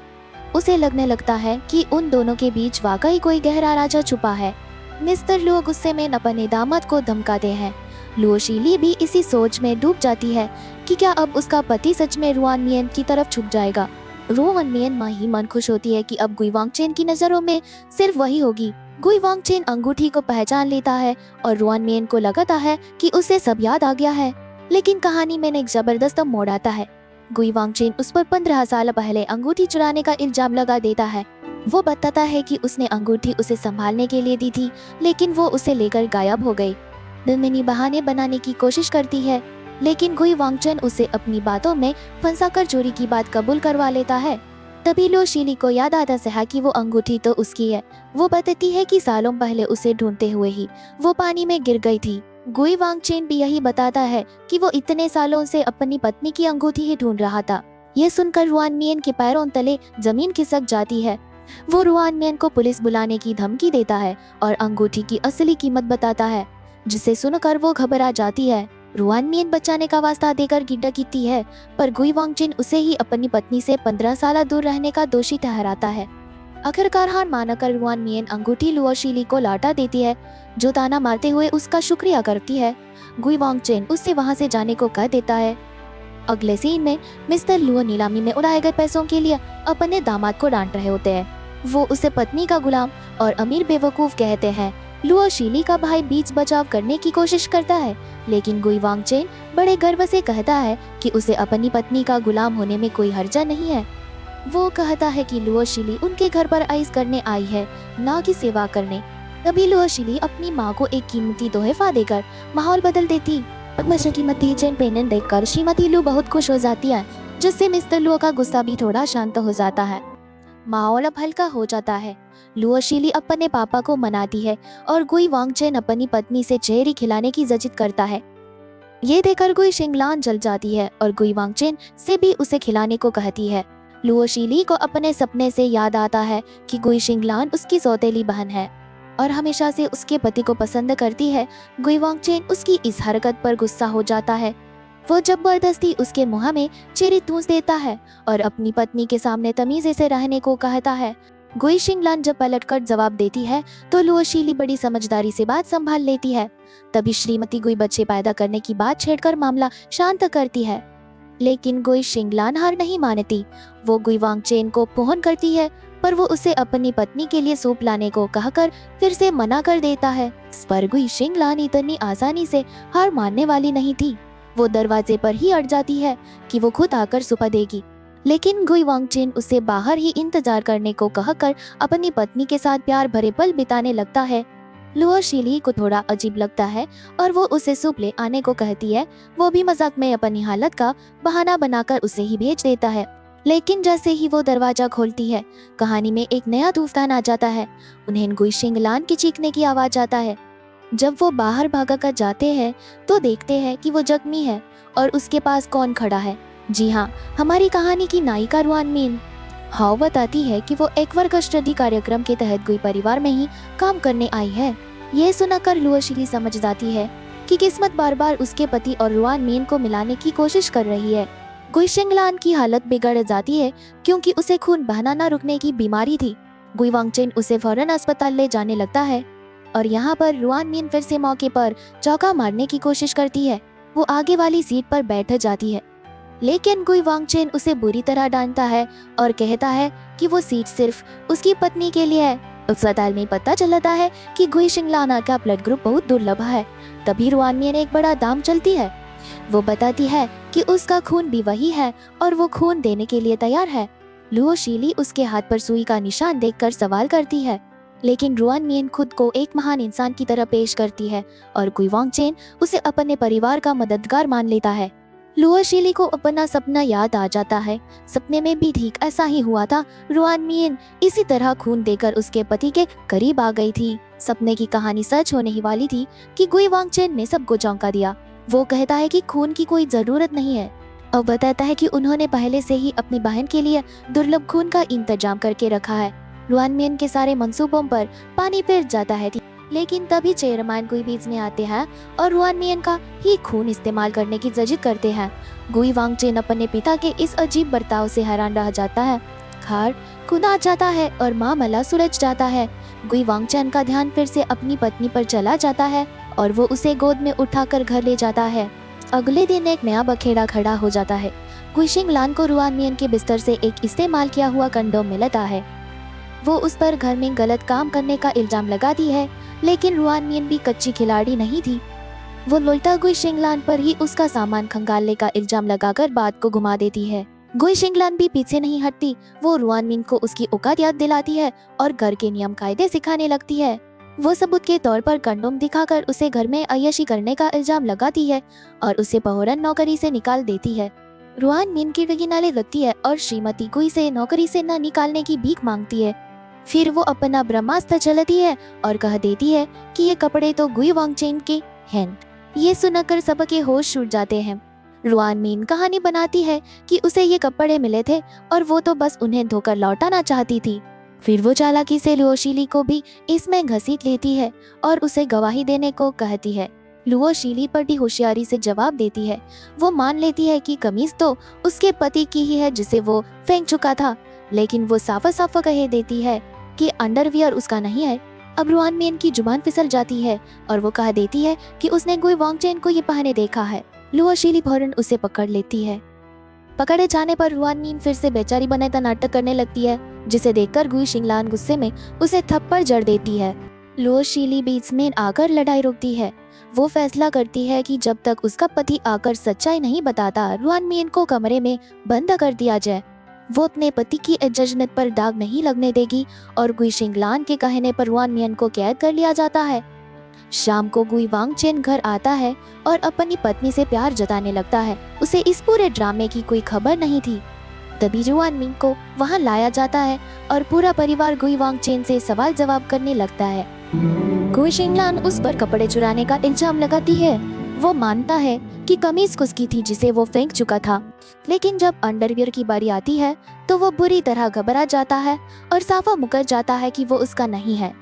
उसे लगने लगता है कि उन दोनों के बीच वाकई कोई गहरा राजा छुपा है। मिस्टर लुओ गुस्से में अपने दामाद को धमकाते हैं। लुओ शीली भी इसी सोच में डूब जाती है कि क्या अब उसका पति सच में रुआन मियन की तरफ झुक जाएगा। रुआन मियन मन ही मन खुश होती है कि अब गुई वांगचेन की नजरों में सिर्फ वही होगी। गुई वांगचेन अंगूठी को पहचान लेता है और रुआन मियन को लगता है कि उसे सब याद आ गया है। लेकिन कहानी में एक जबरदस्त मोड़ आता है। गुई वांगचेन उस पर 15 साल पहले अंगूठी चुराने का इल्जाम लगा देता है। वो बताता है कि उसने अंगूठी उसे संभालने के लिए दी थी, लेकिन वो उसे लेकर गायब हो गई। नंदिनी बहाने बनाने की कोशिश करती है, लेकिन गुई वांगचेन उसे अपनी बातों में फंसाकर चोरी की बात कबूल करवा लेता है। तभी लुओ शीली को याद आता है कि वो अंगूठी तो उसकी है। वो बताती है कि सालों पहले उसे ढूंढते हुए ही वो पानी में गिर गई थी। गुई वांगचेन भी यही बताता है कि वो इतने सालों से अपनी पत्नी की अंगूठी ही ढूंढ रहा था। ये सुनकर रुआन मियन के पैरों तले जमीन खिसक जाती है। वो रुआन मियन को पुलिस बुलाने की धमकी देता है और अंगूठी की असली कीमत बताता है, जिसे सुनकर वो घबरा जाती है। रुआन मियन बचाने का वास्ता देकर गिड्डा कीती है, पर गुई वांगचेन उसे ही अपनी पत्नी से 15 साल दूर रहने का दोषी ठहराता है। आखिरकार हार मानकर रुआन मियन अंगूठी लुओ शीली को लौटा देती है, जो ताना मारते हुए उसका शुक्रिया करती है। गुई वांगचेन उससे वहां से जाने को कह देता है। अगले सीन में मिस्टर लुओ नीलामी में उड़ाए गए पैसों के लिए अपने दामाद को डांट रहे होते हैं। वो उसे पत्नी का गुलाम और अमीर बेवकूफ कहते हैं। लुओ शीली का भाई बीच बचाव करने की कोशिश करता है, लेकिन गुई वांगचेन बड़े गर्व से कहता है कि उसे अपनी पत्नी का गुलाम होने में कोई हर्जा नहीं है। वो कहता है कि लुओ शीली उनके घर पर ऐश करने आई है, ना कि सेवा करने। तभी लुओ शीली अपनी माँ को एक कीमती तोहफा देकर माहौल बदल देती। कीमती चेन पेंडेंट देखकर श्रीमती लू बहुत खुश हो जाती है, जिससे मिस्टर लुओ का गुस्सा भी थोड़ा शांत हो जाता है। माहौल अब हल्का हो जाता है। लुओ शीली अपने पापा को मनाती है और गुई वांगचेन अपनी पत्नी से चेरी खिलाने की जिद करता है। ये देखकर गुई शिंगलान जल जाती है और गुई वांगचेन से भी उसे खिलाने को कहती है। लुओ शीली को अपने सपने से याद आता है कि गुई शिंगलान उसकी सौतेली बहन है और हमेशा से उसके पति को पसंद करती है। गुई वांगचेन उसकी इस हरकत पर गुस्सा हो जाता है। वो जबरदस्ती उसके मुंह में चेरी ठूंस देता है और अपनी पत्नी के सामने तमीज़ से रहने को कहता है। गुई शिंगलान जब पलटकर जवाब देती है तो लुओ शीली बड़ी समझदारी से बात संभाल लेती है। तभी श्रीमती गुई बच्चे पैदा करने की बात छेड़कर मामला शांत करती है, लेकिन गुई शिंगलान हार नहीं मानती। वो गुई वांगचेन को फोन करती है पर वो उसे अपनी पत्नी के लिए सूप लाने को कहकर फिर से मना कर देता है। इस पर गुई शिंगलान इतनी आसानी से हार मानने वाली नहीं थी। वो दरवाजे पर ही अड़ जाती है कि वो खुद आकर सुपा देगी, लेकिन गुई वांगचेन उसे बाहर ही इंतजार करने को कहकर अपनी पत्नी के साथ प्यार भरे पल बिताने लगता है। लुओ शीली को थोड़ा अजीब लगता है और वो उसे सूप ले आने को कहती है। वो भी मजाक में अपनी हालत का बहाना बनाकर उसे ही भेज देता है, लेकिन जैसे ही वो दरवाजा खोलती है, कहानी में एक नया तूफान आ जाता है। उन्हें गुई शिंगलान की चीखने की आवाज आता है। जब वो बाहर भागा कर जाते हैं तो देखते हैं कि वो जख्मी है और उसके पास कौन खड़ा है। जी हाँ, हमारी कहानी की नायिका रुआन मिन। हाओ बताती है कि वो एक वर्ग स्टडी कार्यक्रम के तहत गुई परिवार में ही काम करने आई है। ये सुनकर लुओ शीली समझ जाती है कि किस्मत बार बार उसके पति और रुआन मिन को मिलाने की कोशिश कर रही है। गुई शिंगलान की हालत बिगड़ जाती है क्योंकि उसे खून बहना न रुकने की बीमारी थी। गुई वांगचेन उसे फौरन अस्पताल ले जाने लगता है और यहाँ पर रुआन मिन फिर से मौके पर चौका मारने की कोशिश करती है। वो आगे वाली सीट पर बैठ जाती है, लेकिन गुई वांगचेन उसे बुरी तरह डांटता है और कहता है कि वो सीट सिर्फ उसकी पत्नी के लिए है। अस्पताल में पता चलता है कि गुई शिंगलाना का ब्लड ग्रुप बहुत दुर्लभ है। तभी रुआन मिन एक बड़ा दाम चलती है। वो बताती है कि उसका खून भी वही है और वो खून देने के लिए तैयार है। लुओ शीली उसके हाथ पर सुई का निशान देखकर सवाल करती है, लेकिन रुआन मिन खुद को एक महान इंसान की तरह पेश करती है और गुई वांगचेन उसे अपने परिवार का मददगार मान लेता है। लुओ शीली को अपना सपना याद आ जाता है। सपने में भी ठीक ऐसा ही हुआ था। रुआन मिन इसी तरह खून देकर उसके पति के करीब आ गई थी। सपने की कहानी सच होने ही वाली थी कि गुई वांगचेन ने सबको चौंका दिया। वो कहता है कि खून की कोई जरूरत नहीं है और बताता है कि उन्होंने पहले से ही अपनी बहन के लिए दुर्लभ खून का इंतजाम करके रखा है। रुआन मिन के सारे मंसूबों पर पानी फिर जाता है, लेकिन तभी चेयरमैन गुई बीच में आते हैं और रुआन मिन का ही खून इस्तेमाल करने की जिद करते हैं। गुई वांगचेन अपने पिता के इस अजीब बर्ताव से हैरान रह जाता है। खार खून आ जाता है और मामला सुलझ जाता है। गुई वांगचेन का ध्यान फिर से अपनी पत्नी पर चला जाता है और वो उसे गोद में उठाकर घर ले जाता है। अगले दिन एक नया बखेड़ा खड़ा हो जाता है। गुई शिंगलान को रुआन मिन के बिस्तर से एक इस्तेमाल किया हुआ कंडोम मिलता है। वो उस पर घर में गलत काम करने का इल्जाम लगाती है, लेकिन रुआन मिन भी कच्ची खिलाड़ी नहीं थी। वो उल्टा गुई शिंगलान पर ही उसका सामान खंगालने का इल्जाम लगाकर बात को घुमा देती है। गुई शिंगलान भी पीछे नहीं हटती। वो रुआन मिन को उसकी औकात याद दिलाती है और घर के नियम कायदे सिखाने लगती है। वो सबूत के तौर पर कंडोम दिखाकर उसे घर में अय्याशी करने का इल्जाम लगाती है और उसे फौरन नौकरी से निकाल देती है। रुआन मिन की किनारे लगती है और श्रीमती गुई से नौकरी से न निकालने की भीख मांगती है। फिर वो अपना ब्रह्मास्त्र चलाती है और कह देती है कि ये कपड़े तो गुई वांगचेन के हैं। ये सुनकर सबके होश उड़ जाते हैं। रुआन मिन कहानी बनाती है कि उसे ये कपड़े मिले थे और वो तो बस उन्हें धोकर लौटाना चाहती थी। फिर वो चालाकी से लुओ शीली को भी इसमें घसीट लेती है और उसे गवाही देने को कहती है। लुओ शीली बड़ी होशियारी से जवाब देती है। वो मान लेती है कि कमीज तो उसके पति की ही है जिसे वो फेंक चुका था, लेकिन वो साफ साफ कह देती है कि अंडरवियर उसका नहीं है। अब रुआन मिन की जुबान फिसल जाती है और वो कह देती है कि उसने गुई वांगचेन को ये पहने देखा है। लुओ शीली फौरन उसे पकड़ लेती है। पकड़े जाने पर रुआन मिन फिर से बेचारी बने नाटक करने लगती है, जिसे देखकर गुई शिंगलान गुस्से में उसे थप्पड़ जड़ देती है। लुओ शीली बीच में आकर लड़ाई रोकती है। वो फैसला करती है कि जब तक उसका पति आकर सच्चाई नहीं बताता, रुआन मिन को कमरे में बंद कर दिया जाए। वो अपने पति की इज्जत पर दाग नहीं लगने देगी और गुई शिंगलान के कहने पर रुआन मिन को कैद कर लिया जाता है। शाम को गुई वांगचेन घर आता है और अपनी पत्नी से प्यार जताने लगता है। उसे इस पूरे ड्रामे की कोई खबर नहीं थी। तभी रुआन मिन को वहां लाया जाता है और पूरा परिवार गुई वांगचेन से सवाल जवाब करने लगता है। गुई शिंगलान उस पर कपड़े चुराने का इल्जाम लगाती है। वो मानता है कि कमीज उसकी थी जिसे वो फेंक चुका था, लेकिन जब अंडरवियर की बारी आती है तो वो बुरी तरह घबरा जाता है और साफा मुकर जाता है कि वो उसका नहीं है।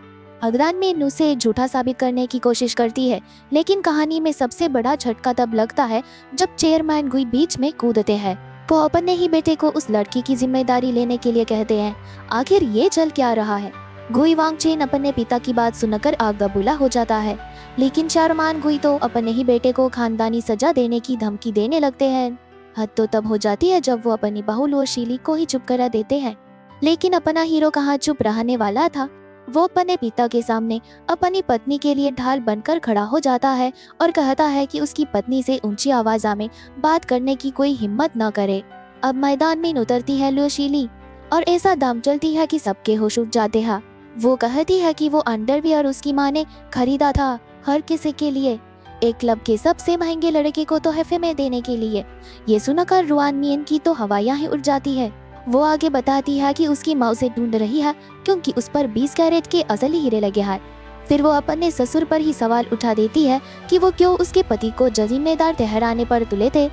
अगरान में उसे झूठा साबित करने की कोशिश करती है, लेकिन कहानी में सबसे बड़ा झटका तब लगता है जब चेयरमैन गुई बीच में कूदते हैं। वो अपने ही बेटे को उस लड़की की जिम्मेदारी लेने के लिए कहते हैं। आखिर ये चल क्या रहा है? गुई वांगचेन अपने पिता की बात सुनकर आग बबूला हो जाता है, लेकिन चेयरमैन गुई तो अपने ही बेटे को खानदानी सजा देने की धमकी देने लगते हैं। हद तो तब हो जाती है जब वो अपनी बहू लुओ शीली को ही चुप करा देते हैं। लेकिन अपना हीरो कहाँ चुप रहने वाला था। वो अपने पिता के सामने अपनी पत्नी के लिए ढाल बनकर खड़ा हो जाता है और कहता है कि उसकी पत्नी से ऊंची आवाज में बात करने की कोई हिम्मत न करे। अब मैदान में उतरती है लुओशीली और ऐसा दाम चलती है कि सबके होश उड़ जाते हैं। वो कहती है कि वो अंडरवियर उसकी माँ ने खरीदा था हर किसी के लिए, एक क्लब के सबसे महंगे लड़के को तोहफे में देने के लिए। ये सुनकर रुआन मियन की तो हवाइयां ही उड़ जाती है। वो आगे बताती है कि उसकी माँ उसे ढूंढ रही है क्योंकि उस पर 20 कैरेट के असली हीरे लगे हैं। फिर वो अपने ससुर पर ही सवाल उठा देती है कि वो क्यों उसके पति को जिम्मेदार ठहराने पर तुले थे।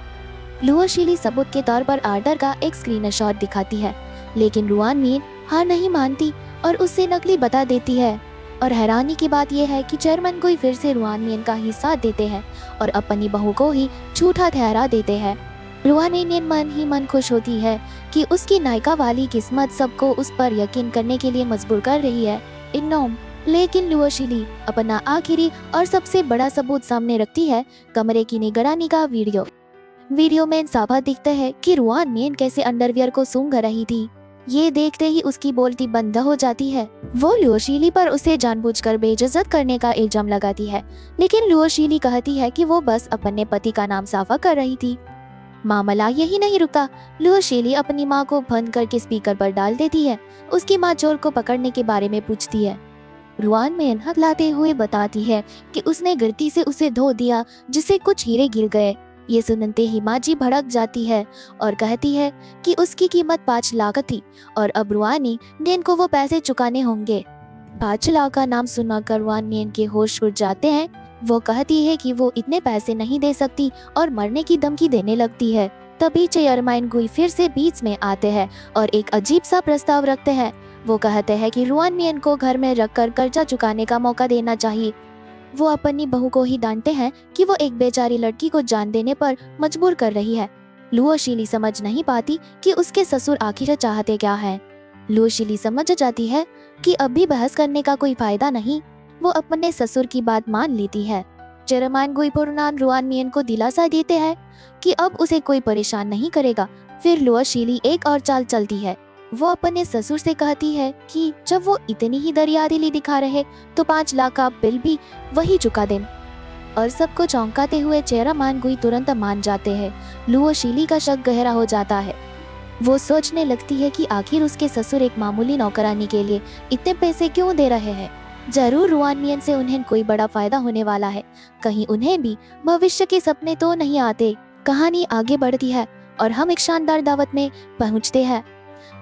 लुओशीली सबूत के तौर पर आर्डर का एक स्क्रीनशॉट दिखाती है, लेकिन रुआन मियन हार नहीं मानती और उससे नकली बता देती है। और हैरानी की बात यह है कि चेयरमैन कोई फिर से रुआन मियन का ही साथ देते हैं और अपनी बहू को ही झूठा ठहरा देते हैं। रुआन मियन मन ही मन खुश होती है कि उसकी नायिका वाली किस्मत सबको उस पर यकीन करने के लिए मजबूर कर रही है। इन्नोम लेकिन लुओशीली अपना आखिरी और सबसे बड़ा सबूत सामने रखती है, कमरे की निगरानी का वीडियो में साफ दिखता है कि रुआन मियन कैसे अंडरवियर को सूंघ रही थी। ये देखते ही उसकी बोलती बंद हो जाती है। वो लुओशीली पर उसे जानबूझकर बेइज्जत करने का इल्जाम लगाती है, लेकिन लुओशीली कहती है कि वो बस अपने पति का नाम साफा कर रही थी। मामला यही नहीं रुका। लुओशीली अपनी माँ को बंद करके स्पीकर पर डाल देती है। उसकी माँ चोर को पकड़ने के बारे में पूछती है। रुआन मियन हथलाते हुए बताती है कि उसने गलती से उसे धो दिया जिससे कुछ हीरे गिर गए। ये सुनते ही माँ जी भड़क जाती है और कहती है कि उसकी कीमत 5 लाख थी और अब रुआनी मियन को वो पैसे चुकाने होंगे। 5 लाख का नाम सुनकर रुआन मियन के होश उड़ जाते हैं। वो कहती है कि वो इतने पैसे नहीं दे सकती और मरने की धमकी देने लगती है। तभी चेयरमैन गुई फिर से बीच में आते हैं और एक अजीब सा प्रस्ताव रखते हैं। वो कहते हैं कि रुआन मियन को घर में रखकर कर्जा चुकाने का मौका देना चाहिए। वो अपनी बहू को ही डांटते हैं कि वो एक बेचारी लड़की को जान देने पर मजबूर कर रही है। लुओशीली समझ नहीं पाती कि उसके ससुर आखिर चाहते क्या है। लुओशीली समझ जाती है कि अब भी बहस करने का कोई फायदा नहीं। वो अपने ससुर की बात मान लेती है। चेयरमैन गुईपुरनान रुआन मियन को दिलासा देते हैं कि अब उसे कोई परेशान नहीं करेगा। फिर लुओशीली एक और चाल चलती है। वो अपने ससुर से कहती है कि जब वो इतनी ही दरियादिली दिखा रहे तो 5 लाख का बिल भी वही चुका दें। और सबको चौंकाते हुए चेयरमैन गुई तुरंत मान जाते हैं। लुओशीली का शक गहरा हो जाता है। वो सोचने लगती है कि आखिर उसके ससुर एक मामूली नौकरानी के लिए इतने पैसे क्यों दे रहे हैं। जरूर रुआन मियन से उन्हें कोई बड़ा फायदा होने वाला है। कहीं उन्हें भी भविष्य के सपने तो नहीं आते। कहानी आगे बढ़ती है और हम एक शानदार दावत में पहुंचते हैं।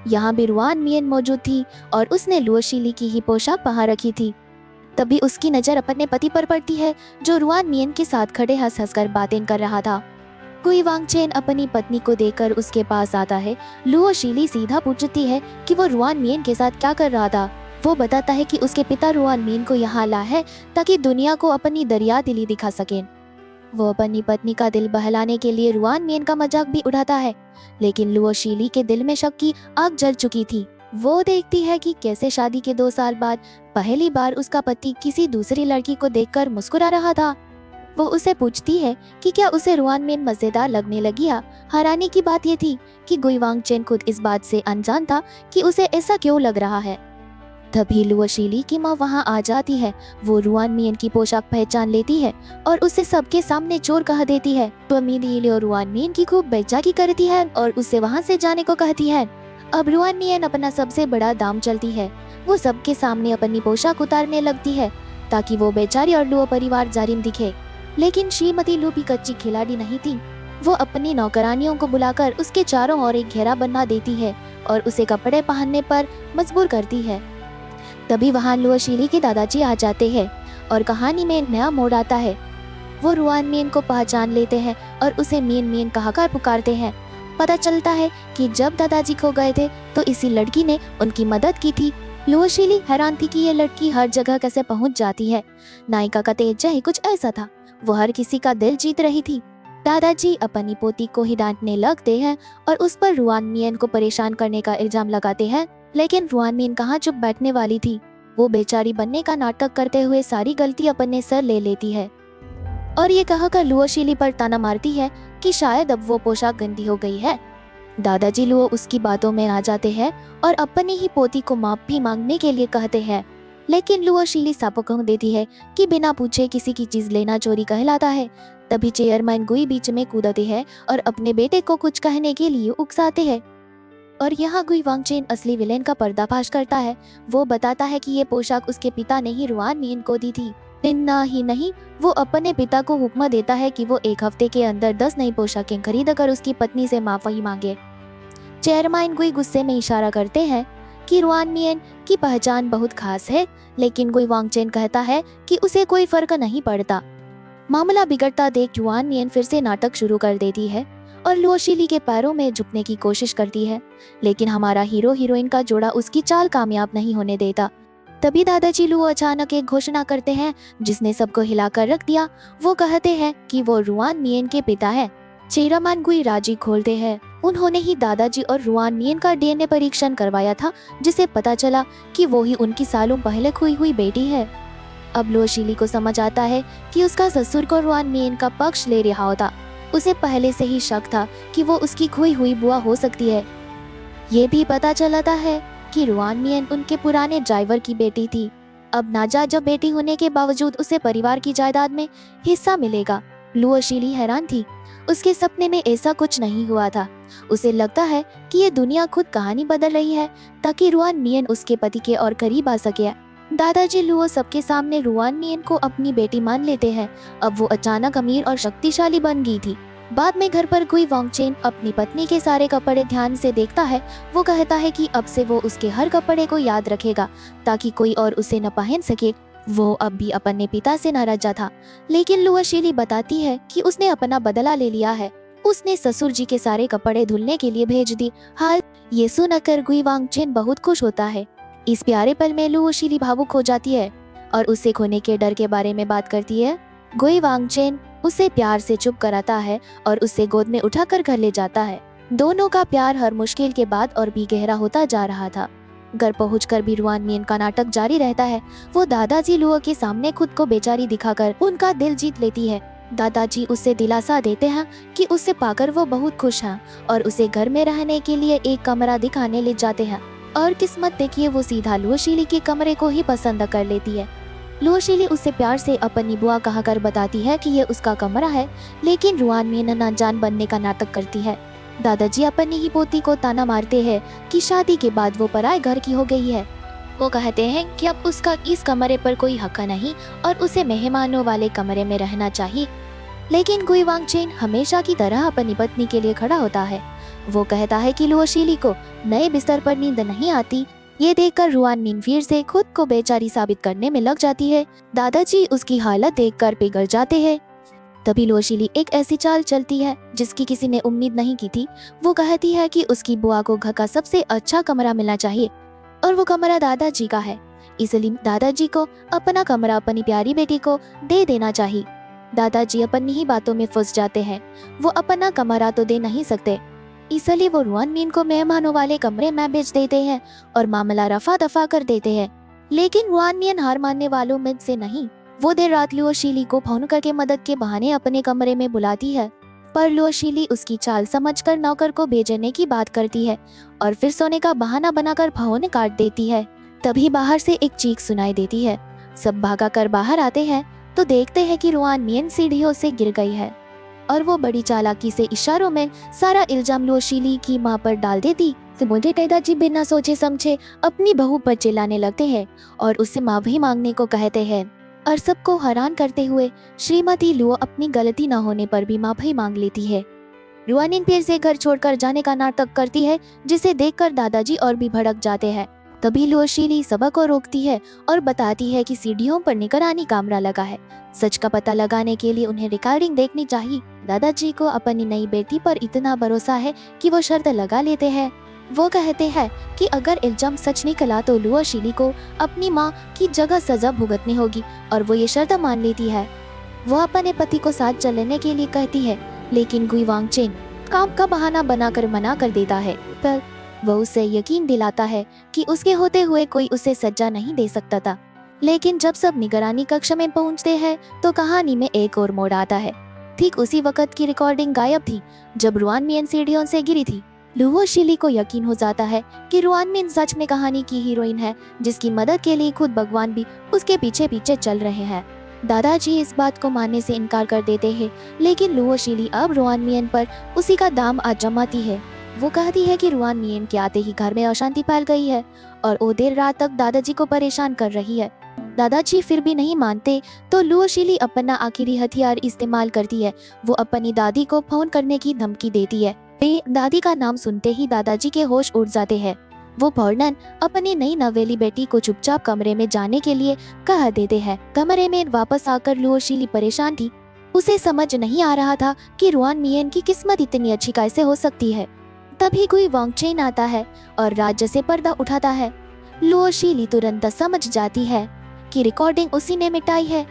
यहाँ भी रुआन मियन मौजूद थी और उसने लुओशीली की ही पोशाक पहन रखी थी। तभी उसकी नजर अपने पति पर पड़ती है जो रुआन मियन के साथ खड़े हंस हंसकर बातें कर रहा था। गुई वांगचेन अपनी पत्नी को देखकर उसके पास आता है। लुओशीली सीधा पूछती है कि वो रुआन मियन के साथ क्या कर रहा था। वो बताता है कि उसके पिता रुआन मियन को यहाँ ला है ताकि दुनिया को अपनी दरियादिली दिखा सके। वो अपनी पत्नी का दिल बहलाने के लिए रुआन मियन का मजाक भी उड़ाता है, लेकिन लुओशीली के दिल में शक की आग जल चुकी थी। वो देखती है कि कैसे शादी के 2 साल बाद पहली बार उसका पति किसी दूसरी लड़की को देखकर मुस्कुरा रहा था। वो उसे पूछती है कि क्या उसे रुआन मियन मजेदार लगने लगी है। हैरानी की बात ये थी कि गुई वांगचेन खुद इस बात से अनजान था कि उसे ऐसा क्यों लग रहा है। तभी लुओशीली की माँ वहाँ आ जाती है। वो रुआन मियन की पोशाक पहचान लेती है और उसे सबके सामने चोर कह देती है। तो रुआन मियन की खूब बेइज्जती करती है और उसे वहाँ से जाने को कहती है। अब रुआन मियन अपना सबसे बड़ा दाम चलती है। वो सबके सामने अपनी पोशाक उतारने लगती है ताकि वो बेचारी और लुओ परिवार जालिम दिखे। लेकिन श्रीमती लू भी कच्ची खिलाड़ी नहीं थी। वो अपनी नौकरानियों को बुलाकर उसके चारों ओर एक घेरा बना देती है और उसे कपड़े पहनने पर मजबूर करती है। तभी वहाँ लुओशीली के दादाजी आ जाते हैं और कहानी में नया मोड़ आता है। वो रुआन मियन को पहचान लेते हैं और उसे मियन मियन कहकर पुकारते हैं। पता चलता है कि जब दादाजी खो गए थे तो इसी लड़की ने उनकी मदद की थी। लुओशीली हैरान थी कि ये लड़की हर जगह कैसे पहुंच जाती है। नायिका का तेज ही कुछ ऐसा था। वो हर किसी का दिल जीत रही थी। दादाजी अपनी पोती को ही डांटने लगते हैं और उस पर रुआन मियन को परेशान करने का इल्जाम लगाते हैं, लेकिन रुआन मियन कहाँ चुप बैठने वाली थी। वो बेचारी बनने का नाटक करते हुए सारी गलती अपने सर ले लेती है और ये कहकर लुओशीली पर ताना मारती है कि शायद अब वो पोशाक गंदी हो गई है। दादाजी लुओ उसकी बातों में आ जाते हैं और अपनी ही पोती को माफी मांगने के लिए कहते हैं, लेकिन लुओ शीली सापो कह देती है कि बिना पूछे किसी की चीज लेना चोरी कहलाता है। तभी चेयरमैन गुई बीच में कूदते हैं और अपने बेटे को कुछ कहने के लिए उकसाते हैं। और यहाँ गुई वांगचेन असली विलेन का पर्दाफाश करता है। वो बताता है कि ये पोशाक उसके पिता ने ही रुआन मियन को दी थी। इतना ही नहीं, वो अपने पिता को हुक्म देता है कि वो 1 हफ्ते के अंदर 10 नई पोशाकें खरीद कर उसकी पत्नी से माफी मांगे। चेयरमैन गुई गुस्से में इशारा करते हैं कि रुआन मियन की पहचान बहुत खास है, लेकिन गुई वांगचेन कहता है कि उसे कोई फर्क नहीं पड़ता। मामला बिगड़ता देख रुआन मियन फिर से नाटक शुरू कर देती है और लुओ शीली के पैरों में झुकने की कोशिश करती है, लेकिन हमारा हीरो हीरोइन का जोड़ा उसकी चाल कामयाब नहीं होने देता। तभी दादाजी लुओ अचानक एक घोषणा करते हैं जिसने सबको हिलाकर रख दिया। वो कहते हैं कि वो रुआन मियन के पिता है। चेयरमैन गुई राजी खोलते हैं। उन्होंने ही दादाजी और रुआन मियन का डीएनए परीक्षण करवाया था, जिसे पता चला कि वो ही उनकी सालों पहले खोई हुई बेटी है। अब लुओ शीली को समझ आता है कि उसका ससुर को रुआन मियन का पक्ष ले रहा होता। उसे पहले से ही शक था कि वो उसकी खोई हुई बुआ हो सकती है। ये भी पता चलता है कि रुआन मियन उनके पुराने ड्राइवर की बेटी थी। अब नाजायज बेटी होने के बावजूद उसे परिवार की जायदाद में हिस्सा मिलेगा। लुओ शीली हैरान थी। उसके सपने में ऐसा कुछ नहीं हुआ था। उसे लगता है कि ये दुनिया खुद कहानी बदल रही है ताकि रुआन मियन उसके पति के और करीब आ सके। दादाजी लुओ सबके सामने रुआन मियन को अपनी बेटी मान लेते हैं। अब वो अचानक अमीर और शक्तिशाली बन गई थी। बाद में घर पर गुई वांगचेन अपनी पत्नी के सारे कपड़े ध्यान से देखता है। वो कहता है कि अब से वो उसके हर कपड़े को याद रखेगा ताकि कोई और उसे न पहन सके। वो अब भी अपने पिता से नाराज था, लेकिन लुओ शीली बताती है कि उसने अपना बदला ले लिया है। उसने ससुर जी के सारे कपड़े धुलने के लिए भेज दी। हाल ये सुनकर गुई वांगचेन बहुत खुश होता है। इस प्यारे पल में लुओ शीली भावुक हो जाती है और उसे खोने के डर के बारे में बात करती है। गुई वांगचेन उसे प्यार से चुप कराता है और उसे गोद में उठाकर घर ले जाता है। दोनों का प्यार हर मुश्किल के बाद और भी गहरा होता जा रहा था। घर पहुंचकर भी रुआन मियन का नाटक जारी रहता है। वो दादाजी लुओ के सामने खुद को बेचारी दिखाकर उनका दिल जीत लेती है। दादाजी उसे दिलासा देते हैं कि उसे पाकर वो बहुत खुश हैं और उसे घर में रहने के लिए एक कमरा दिखाने ले जाते हैं। और किस्मत देखिए, वो सीधा लुओ शीली के कमरे को ही पसंद कर लेती है। लुओ शीली उसे प्यार से अपनी बुआ कहकर बताती है कि ये उसका कमरा है, लेकिन रुआन मियन अनजान बनने का नाटक करती है। दादाजी अपनी ही पोती को ताना मारते हैं कि शादी के बाद वो पराए घर की हो गई है। वो कहते हैं कि अब उसका इस कमरे पर कोई हक नहीं और उसे मेहमानों वाले कमरे में रहना चाहिए। लेकिन गुई वांगचेन हमेशा की तरह अपनी पत्नी के लिए खड़ा होता है। वो कहता है कि लुओ शीली को नए बिस्तर पर नींद नहीं आती। ये देखकर रुआन मियन फिर से खुद को बेचारी साबित करने में लग जाती है। दादाजी उसकी हालत देखकर पिघल जाते हैं। तभी लुओ शीली एक ऐसी चाल चलती है जिसकी किसी ने उम्मीद नहीं की थी। वो कहती है कि उसकी बुआ को घर का सबसे अच्छा कमरा मिलना चाहिए और वो कमरा दादाजी का है, इसलिए दादाजी को अपना कमरा अपनी प्यारी बेटी को दे देना चाहिए। दादाजी अपनी ही बातों में फंस जाते हैं। वो अपना कमरा तो दे नहीं सकते, इसलिए वो रुआन मियन को मेहमानों वाले कमरे में भेज देते हैं और मामला रफा दफा कर देते हैं। लेकिन रुआन मियन हार मानने वालों में से नहीं। वो देर रात लुओ शीली को फोन करके मदद के बहाने अपने कमरे में बुलाती है, पर लुओ शीली उसकी चाल समझकर नौकर को भेजने की बात करती है और फिर सोने का बहाना बनाकर फोन काट देती है। तभी बाहर से एक चीख सुनाई देती है। सब भागा कर बाहर आते हैं तो देखते हैं कि रुआन मियन सीढ़ियों से गिर गई है और वो बड़ी चालाकी से इशारों में सारा इल्जाम लुओ शीली की माँ पर डाल देती। मुझे दादाजी बिना सोचे समझे अपनी बहू पर चिल्लाने लगते हैं और उससे माफी मांगने को कहते हैं और सबको हैरान करते हुए श्रीमती लुओ अपनी गलती न होने पर भी माफी मांग लेती है। रुआनिन फिर से घर छोड़कर जाने का नाटक करती है, जिसे देखकर दादाजी और भी भड़क जाते हैं। तभी लुओ शीली सबा को रोकती है और बताती है कि सीढ़ियों पर निगरानी कैमरा लगा है। सच का पता लगाने के लिए उन्हें रिकॉर्डिंग देखनी चाहिए। दादाजी को अपनी नई बेटी पर इतना भरोसा है कि वो शर्त लगा लेते हैं। वो कहते हैं कि अगर इल्जाम सच निकला तो लुओ शीली को अपनी माँ की जगह सजा भुगतनी होगी और वो ये शर्त मान लेती है। वो अपने पति को साथ चलने के लिए कहती है, लेकिन गुई वांगचेन काम का बहाना बनाकर मना कर देता है। पर वो उसे यकीन दिलाता है कि उसके होते हुए कोई उसे सजा नहीं दे सकता था। लेकिन जब सब निगरानी कक्ष में पहुंचते हैं तो कहानी में एक और मोड़ आता है। ठीक उसी वक्त की रिकॉर्डिंग गायब थी जब रुआन मियन सीढ़ियों से गिरी थी। लुओ शिली को यकीन हो जाता है कि रुआन मिन सच में कहानी की हीरोइन है, जिसकी मदद के लिए खुद भगवान भी उसके पीछे पीछे चल रहे हैं। दादाजी इस बात को मानने से इनकार कर देते हैं, लेकिन लुओ शिली अब रुआन मियन पर उसी का दाम आजमाती है। वो कहती है कि रुआन मियन के आते ही घर में अशांति फैल गई है और वो देर रात तक दादाजी को परेशान कर रही है। दादाजी फिर भी नहीं मानते तो लुओ शिली अपना आखिरी हथियार इस्तेमाल करती है। वो अपनी दादी को फोन करने की धमकी देती है। दादी का नाम सुनते ही दादाजी के होश उड़ जाते हैं। वो फौरन अपनी नई नवेली बेटी को चुपचाप कमरे में जाने के लिए कह देते हैं। कमरे में वापस आकर लुओ शिली परेशान थी। उसे समझ नहीं आ रहा था कि रुआन मियन की किस्मत इतनी अच्छी कैसे हो सकती है। तभी गुई वांगचेन आता है और राज्य से पर्दा उठाता है। लुओ शिली तुरंत समझ जाती है कि रिकॉर्डिंग उसी ने मिटाई है।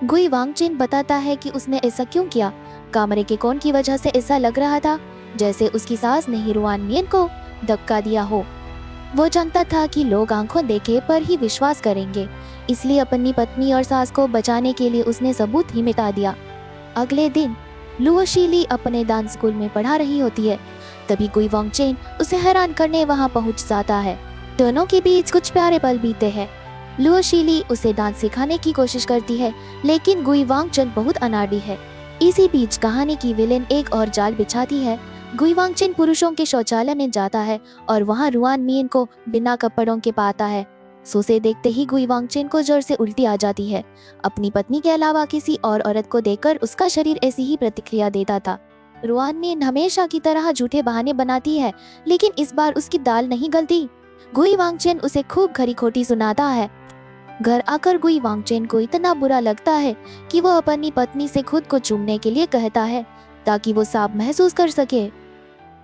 गुई वांगचेन बताता है कि उसने ऐसा क्यों किया। कमरे के कोण की वजह से ऐसा लग रहा था जैसे उसकी सास ने ही रुआन मियन को धक्का दिया हो। वो जानता था कि लोग आंखों देखे पर ही विश्वास करेंगे, इसलिए अपनी पत्नी और सास को बचाने के लिए उसने सबूत ही मिटा दिया। अगले दिन लुओ शिली अपने डांस स्कूल में पढ़ा रही होती है। तभी गुई वांगचेन उसे हैरान करने वहां पहुंच जाता है। दोनों के बीच कुछ प्यारे पल बीते हैं। लुओ शिली उसे डांस सिखाने की कोशिश करती है, लेकिन गुई वांगचेन बहुत अनाड़ी है। इसी बीच कहानी की विलेन एक और जाल बिछाती है। गुई वांगचेन पुरुषों के शौचालय में जाता है और वहां रुआन मियन को बिना कपड़ों के पाता है। उसे देखते ही गुई वांगचेन को जोर से उल्टी आ जाती है। अपनी पत्नी के अलावा किसी और औरत को देखकर उसका शरीर ऐसी ही प्रतिक्रिया देता था। रुआन मियन हमेशा की तरह झूठे बहाने बनाती है, लेकिन इस बार उसकी दाल नहीं गलती। गुई वांगचेन उसे खूब खरी खोटी सुनाता है। घर आकर गुई वांगचेन को इतना बुरा लगता है कि वो अपनी पत्नी से खुद को चूमने के लिए कहता है ताकि वो साफ महसूस कर सके।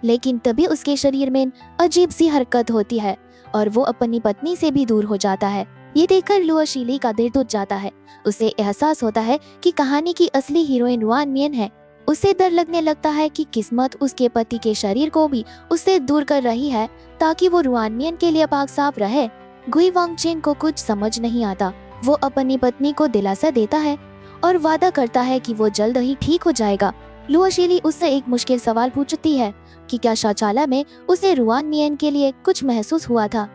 लेकिन तभी उसके शरीर में अजीब सी हरकत होती है और वो अपनी पत्नी से भी दूर हो जाता है। ये देखकर लुओ शिली का दिल टूट जाता है। उसे एहसास होता है कि कहानी की असली हीरोइन रुआन मियन है। उसे डर लगने लगता है कि किस्मत उसके पति के शरीर को भी उससे दूर कर रही है ताकि वो रुआन मियन के लिए पाक साफ रहे। गुई वांगचेन को कुछ समझ नहीं आता। वो अपनी पत्नी को दिलासा देता है और वादा करता है कि वो जल्द ही ठीक हो जाएगा। लुओ शिली उससे एक मुश्किल सवाल पूछती है कि क्या शौचालय में उसे रुआन मियन के लिए कुछ महसूस हुआ था।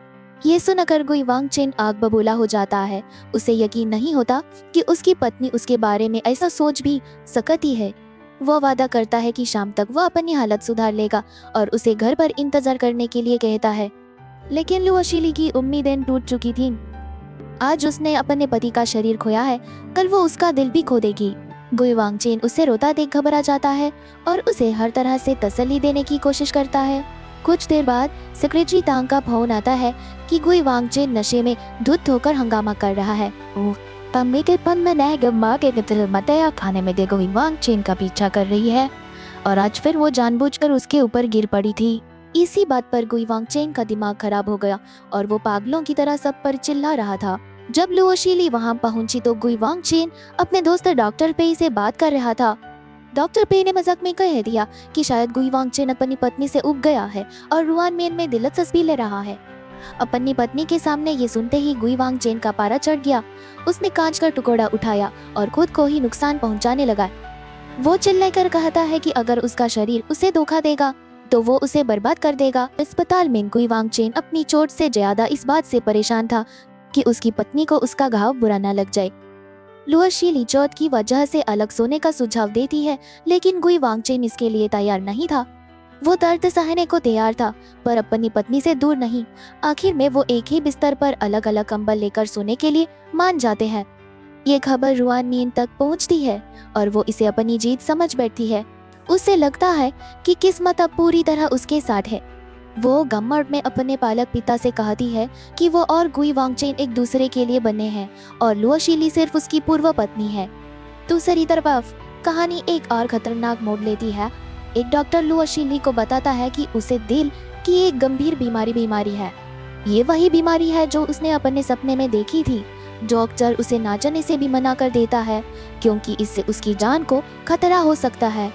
ये सुनकर गुई वांगचेन आग बबूला हो जाता है। उसे यकीन नहीं होता कि उसकी पत्नी उसके बारे में ऐसा सोच भी सकती है। वो वादा करता है कि शाम तक वो अपनी हालत सुधार लेगा और उसे घर पर इंतजार करने के लिए कहता है। लेकिन लुओ शिली की उम्मीदें टूट चुकी थीं। आज उसने अपने पति का शरीर खोया है, कल वो उसका दिल भी खो देगी। गुई वांगचेन उसे रोता देख घबरा जाता है और उसे हर तरह से तसल्ली देने की कोशिश करता है। कुछ देर बाद सेक्रेटरी तांग का फोन आता है कि गुई वांगचेन नशे में धुत होकर हंगामा कर रहा है। खाने में गुई वांगचेन का पीछा कर रही है और आज फिर वो जानबूझकर उसके ऊपर गिर पड़ी थी। इसी बात पर गुई वांगचेन का दिमाग खराब हो गया और वो पागलों की तरह सब पर चिल्ला रहा था। जब लुओ शिली वहां पहुंची तो गुई वांगचेन अपने दोस्त डॉक्टर पे से बात कर रहा था। डॉक्टर पे ने मजाक में कह दिया कि शायद गुई वांगचेन अपनी पत्नी से उब गया है और रुआन मियन में दिलचस्पी ले रहा है। अपनी पत्नी के सामने ये सुनते ही गुई वांगचेन का पारा चढ़ गया। उसने कांच का टुकड़ा उठाया और खुद को ही नुकसान पहुंचाने लगा। वो चिल्लाकर कहता है कि अगर उसका शरीर उसे धोखा देगा तो वो उसे बर्बाद कर देगा। अस्पताल में गुई वांगचेन अपनी चोट से ज्यादा इस बात से परेशान था कि उसकी पत्नी को उसका घाव बुरा न लग जाए। लुओ शिली चोट की वजह से अलग सोने का सुझाव देती है, लेकिन गुई वांगचेन इसके लिए तैयार नहीं था। वो दर्द सहने को तैयार था पर अपनी पत्नी से दूर नहीं। आखिर में वो एक ही बिस्तर पर अलग अलग कंबल लेकर सोने के लिए मान जाते हैं। ये खबर रुआन मियन तक पहुंचती है और वो इसे अपनी जीत समझ बैठती है। उसे लगता है कि किस्मत अब पूरी तरह उसके साथ है। वो गम्मर्ड में अपने पालक पिता से कहती है कि वो और गुई वांगचेन एक दूसरे के लिए बने हैं और लुओ शिली सिर्फ उसकी पूर्व पत्नी है। दूसरी तरफ कहानी एक और खतरनाक मोड़ लेती है। एक डॉक्टर लुओ शिली को बताता है कि उसे दिल की एक गंभीर बीमारी है। ये वही बीमारी है जो उसने अपने सपने में देखी थी। डॉक्टर उसे ना जाने से भी मना कर देता है क्योंकि इससे उसकी जान को खतरा हो सकता है।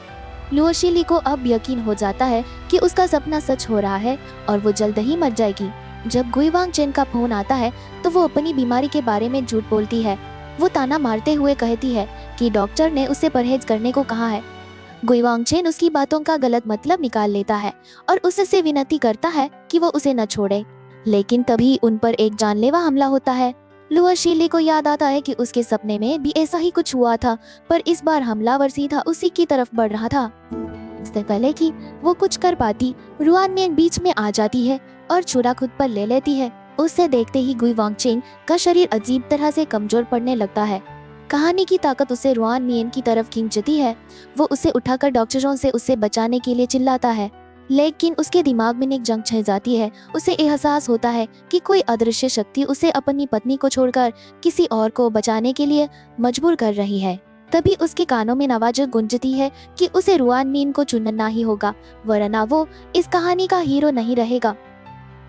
लुओ शिली को अब यकीन हो जाता है कि उसका सपना सच हो रहा है और वो जल्द ही मर जाएगी। जब गुई वांगचेन का फोन आता है तो वो अपनी बीमारी के बारे में झूठ बोलती है। वो ताना मारते हुए कहती है कि डॉक्टर ने उसे परहेज करने को कहा है। गुई वांगचेन उसकी बातों का गलत मतलब निकाल लेता है और उससे विनती करता है कि वो उसे न छोड़े। लेकिन तभी उन पर एक जानलेवा हमला होता है। लुआ शीली को याद आता है कि उसके सपने में भी ऐसा ही कुछ हुआ था, पर इस बार हमलावर सीधा उसी की तरफ बढ़ रहा था। इससे पहले कि वो कुछ कर पाती, रुआन मियन बीच में आ जाती है और छुरा खुद पर ले लेती है। उसे देखते ही गुई वांगचेन का शरीर अजीब तरह से कमजोर पड़ने लगता है। कहानी की ताकत उसे रुआन मियन की तरफ खींचती है। वो उसे उठाकर डॉक्टरों से उसे बचाने के लिए चिल्लाता है, लेकिन उसके दिमाग में एक जंग छिड़ जाती है। उसे एहसास होता है कि कोई अदृश्य शक्ति उसे अपनी पत्नी को छोड़कर किसी और को बचाने के लिए मजबूर कर रही है। तभी उसके कानों में आवाज गूंजती है कि उसे रुआन मियन को चुनना ही होगा, वरना वो इस कहानी का हीरो नहीं रहेगा।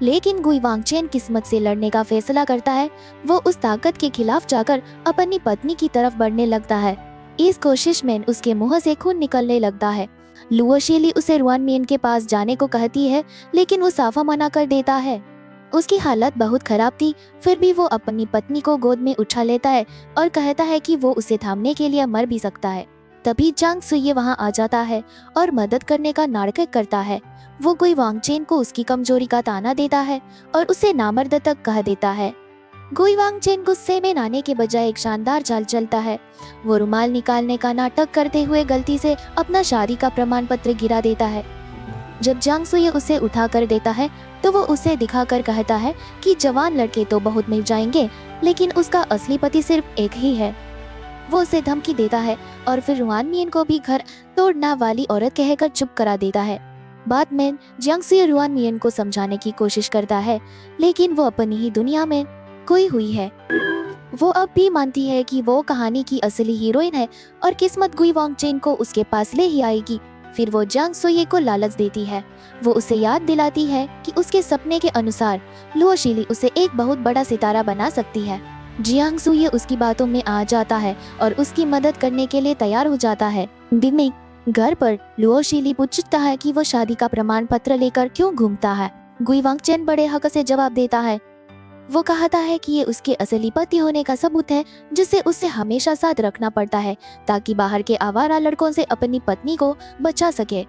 लेकिन गुई वांगचेन किस्मत से लड़ने का फैसला करता है। वो उस ताकत के खिलाफ जाकर अपनी पत्नी की तरफ बढ़ने लगता है। इस कोशिश में उसके मुंह से खून निकलने लगता है। लुओ शीली उसे रुआन मियन के पास जाने को कहती है, लेकिन वो साफा मना कर देता है। उसकी हालत बहुत खराब थी, फिर भी वो अपनी पत्नी को गोद में उठा लेता है और कहता है कि वो उसे थामने के लिए मर भी सकता है। तभी जांग सुये वहां आ जाता है और मदद करने का नाटक करता है। वो गुई वांगचेन को उसकी कमजोरी का ताना देता है और उसे नामर्द तक कह देता है। गुई वांगचेन गुस्से में नाने के बजाय एक शानदार चाल चलता है। वो रुमाल निकालने का नाटक करते हुए गलती से अपना शादी का प्रमाण पत्र गिरा देता है। जब जांग सुये उसे उठा कर देता है तो वो उसे दिखाकर कहता है कि जवान लड़के तो बहुत मिल जाएंगे, लेकिन उसका असली पति सिर्फ एक ही है। वो उसे धमकी देता है और फिर रुआन मियन को भी घर तोड़ना वाली औरत कहकर चुप करा देता है। बाद में जांग सुये रुआन मियन को समझाने की कोशिश करता है, लेकिन वो अपनी ही दुनिया में खोई हुई है। वो अब भी मानती है कि वो कहानी की असली हीरोइन है और किस्मत गुई वांगचेन को उसके पास ले ही आएगी। फिर वो जांग सुये को लालच देती है। वो उसे याद दिलाती है कि उसके सपने के अनुसार लुओ शीली उसे एक बहुत बड़ा सितारा बना सकती है। जियांग सुये उसकी बातों में आ जाता है और उसकी मदद करने के लिए तैयार हो जाता है। दिन में घर पर लुओ शीली पूछता है कि वो शादी का प्रमाण पत्र लेकर क्यों घूमता है। गुई वांगचेन बड़े हक से जवाब देता है। वो कहता है कि ये उसके असली पति होने का सबूत है, जिसे उसे हमेशा साथ रखना पड़ता है ताकि बाहर के आवारा लड़कों से अपनी पत्नी को बचा सके।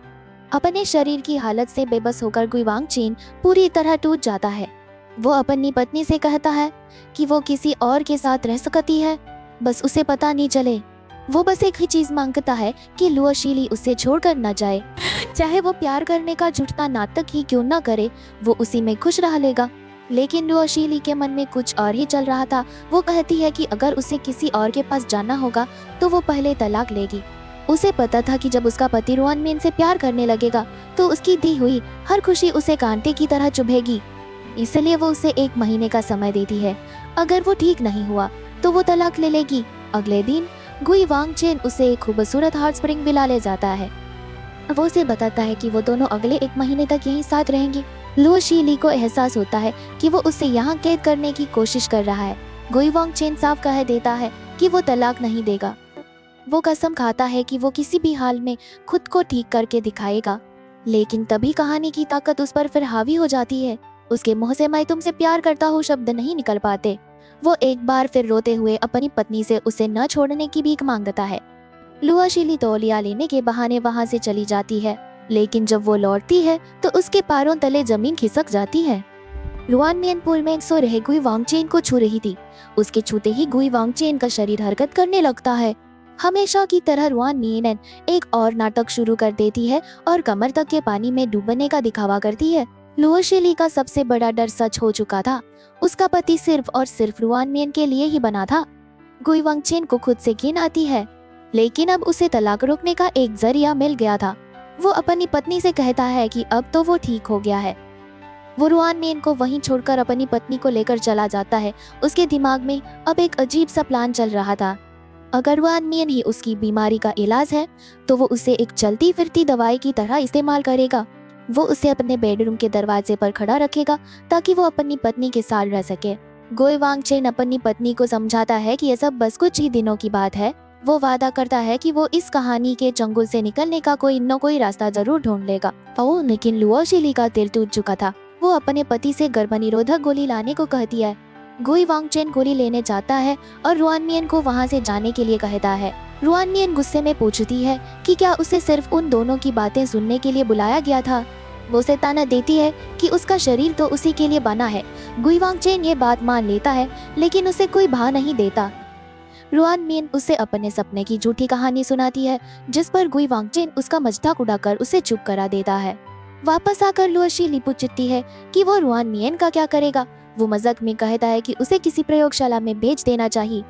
अपने शरीर की हालत से बेबस होकर गुई वांगचेन पूरी तरह टूट जाता है। वो अपनी पत्नी से कहता है कि वो किसी और के साथ रह सकती है, बस उसे पता नहीं चले। वो बस एक ही चीज मांगता है कि लुओ शीली उसे छोड़कर न जाए, चाहे वो प्यार करने का झूठा नाटक ही क्यों न करे, वो उसी में खुश रह लेगा। लेकिन लुओ शीली के मन में कुछ और ही चल रहा था। वो कहती है कि अगर उसे किसी और के पास जाना होगा तो वो पहले तलाक लेगी। उसे पता था कि जब उसका पति रुआन मियन से प्यार करने लगेगा तो उसकी दी हुई हर खुशी उसे कांटे की तरह चुभेगी, इसलिए वो उसे 1 महीने का समय देती है। अगर वो ठीक नहीं हुआ तो वो तलाक ले लेगी। अगले दिन गुई वांगचेन उसे एक खूबसूरत हॉट स्प्रिंग विला ले जाता है। वो उसे बताता है कि वो दोनों अगले 1 महीने तक यहीं साथ रहेंगी। लुओ शीली को एहसास होता है कि वो उसे यहाँ कैद करने की कोशिश कर रहा है। गुई वांगचेन साफ कह देता है कि वो तलाक नहीं देगा। वो कसम खाता है कि वो किसी भी हाल में खुद को ठीक करके दिखाएगा। लेकिन तभी कहानी की ताकत उस पर फिर हावी हो जाती है। उसके मुंह से मैं तुमसे प्यार करता हूँ शब्द नहीं निकल पाते। वो एक बार फिर रोते हुए अपनी पत्नी से उसे न छोड़ने की भीख मांगता है। लुओ शीली तौलिया लेने के बहाने वहां से चली जाती है, लेकिन जब वो लौटती है तो उसके पैरों तले जमीन खिसक जाती है। रुआन मियन पूल में सो रहे गुई वांगचेन को छू रही थी। उसके छूते ही गुई वांगचेन का शरीर हरकत करने लगता है। हमेशा की तरह रुआन मियन एक और नाटक शुरू कर देती है और कमर तक के पानी में डूबने का दिखावा करती है। लुओ शीली का सबसे बड़ा डर सच हो चुका था। उसका पति सिर्फ और सिर्फ रुआन मियन के लिए ही बना था। गुई वांगचेन को खुद से घिन आती है, लेकिन अब उसे तलाक रोकने का एक जरिया मिल गया था। वो अपनी पत्नी से कहता है कि अब तो वो ठीक हो गया है। वो रुआन मियन को वहीं छोड़कर अपनी पत्नी को लेकर चला जाता है। उसके दिमाग में अब एक अजीब सा प्लान चल रहा था। अगर रुआन मियन ही उसकी बीमारी का इलाज है तो वो उसे एक चलती फिरती दवाई की तरह इस्तेमाल करेगा। वो उसे अपने बेडरूम के दरवाजे पर खड़ा रखेगा ताकि वो अपनी पत्नी के साथ रह सके। गुई वांगचेन अपनी पत्नी को समझाता है कि यह सब बस कुछ ही दिनों की बात है। वो वादा करता है कि वो इस कहानी के चंगुल से निकलने का कोई न कोई रास्ता जरूर ढूंढ लेगा। लेकिन लुओ शीली का दिल टूट चुका था। वो अपने पति से गर्भनिरोधक गोली लाने को कहती है। गुई वांगचेन गोली लेने जाता है और रुआन मियन को वहां से जाने के लिए कहता है। रुआन मियन गुस्से में पूछती है कि क्या उसे सिर्फ उन दोनों की बातें सुनने के लिए बुलाया गया था। वो उसे ताना देती है कि उसका शरीर तो उसी के लिए बना है। गुई वांगचेन ये बात मान लेता है, लेकिन उसे कोई भा नहीं देता। रुआन मियन उसे अपने सपने की झूठी कहानी सुनाती है, जिस पर गुई वांगचेन उसका मजाक उड़ाकर उसे चुप करा देता है। वापस आकर लुओ शीली पूछती है कि वो रुआन मियन का क्या करेगा। वो मजाक में कहता है कि उसे किसी प्रयोगशाला में भेज देना चाहिए।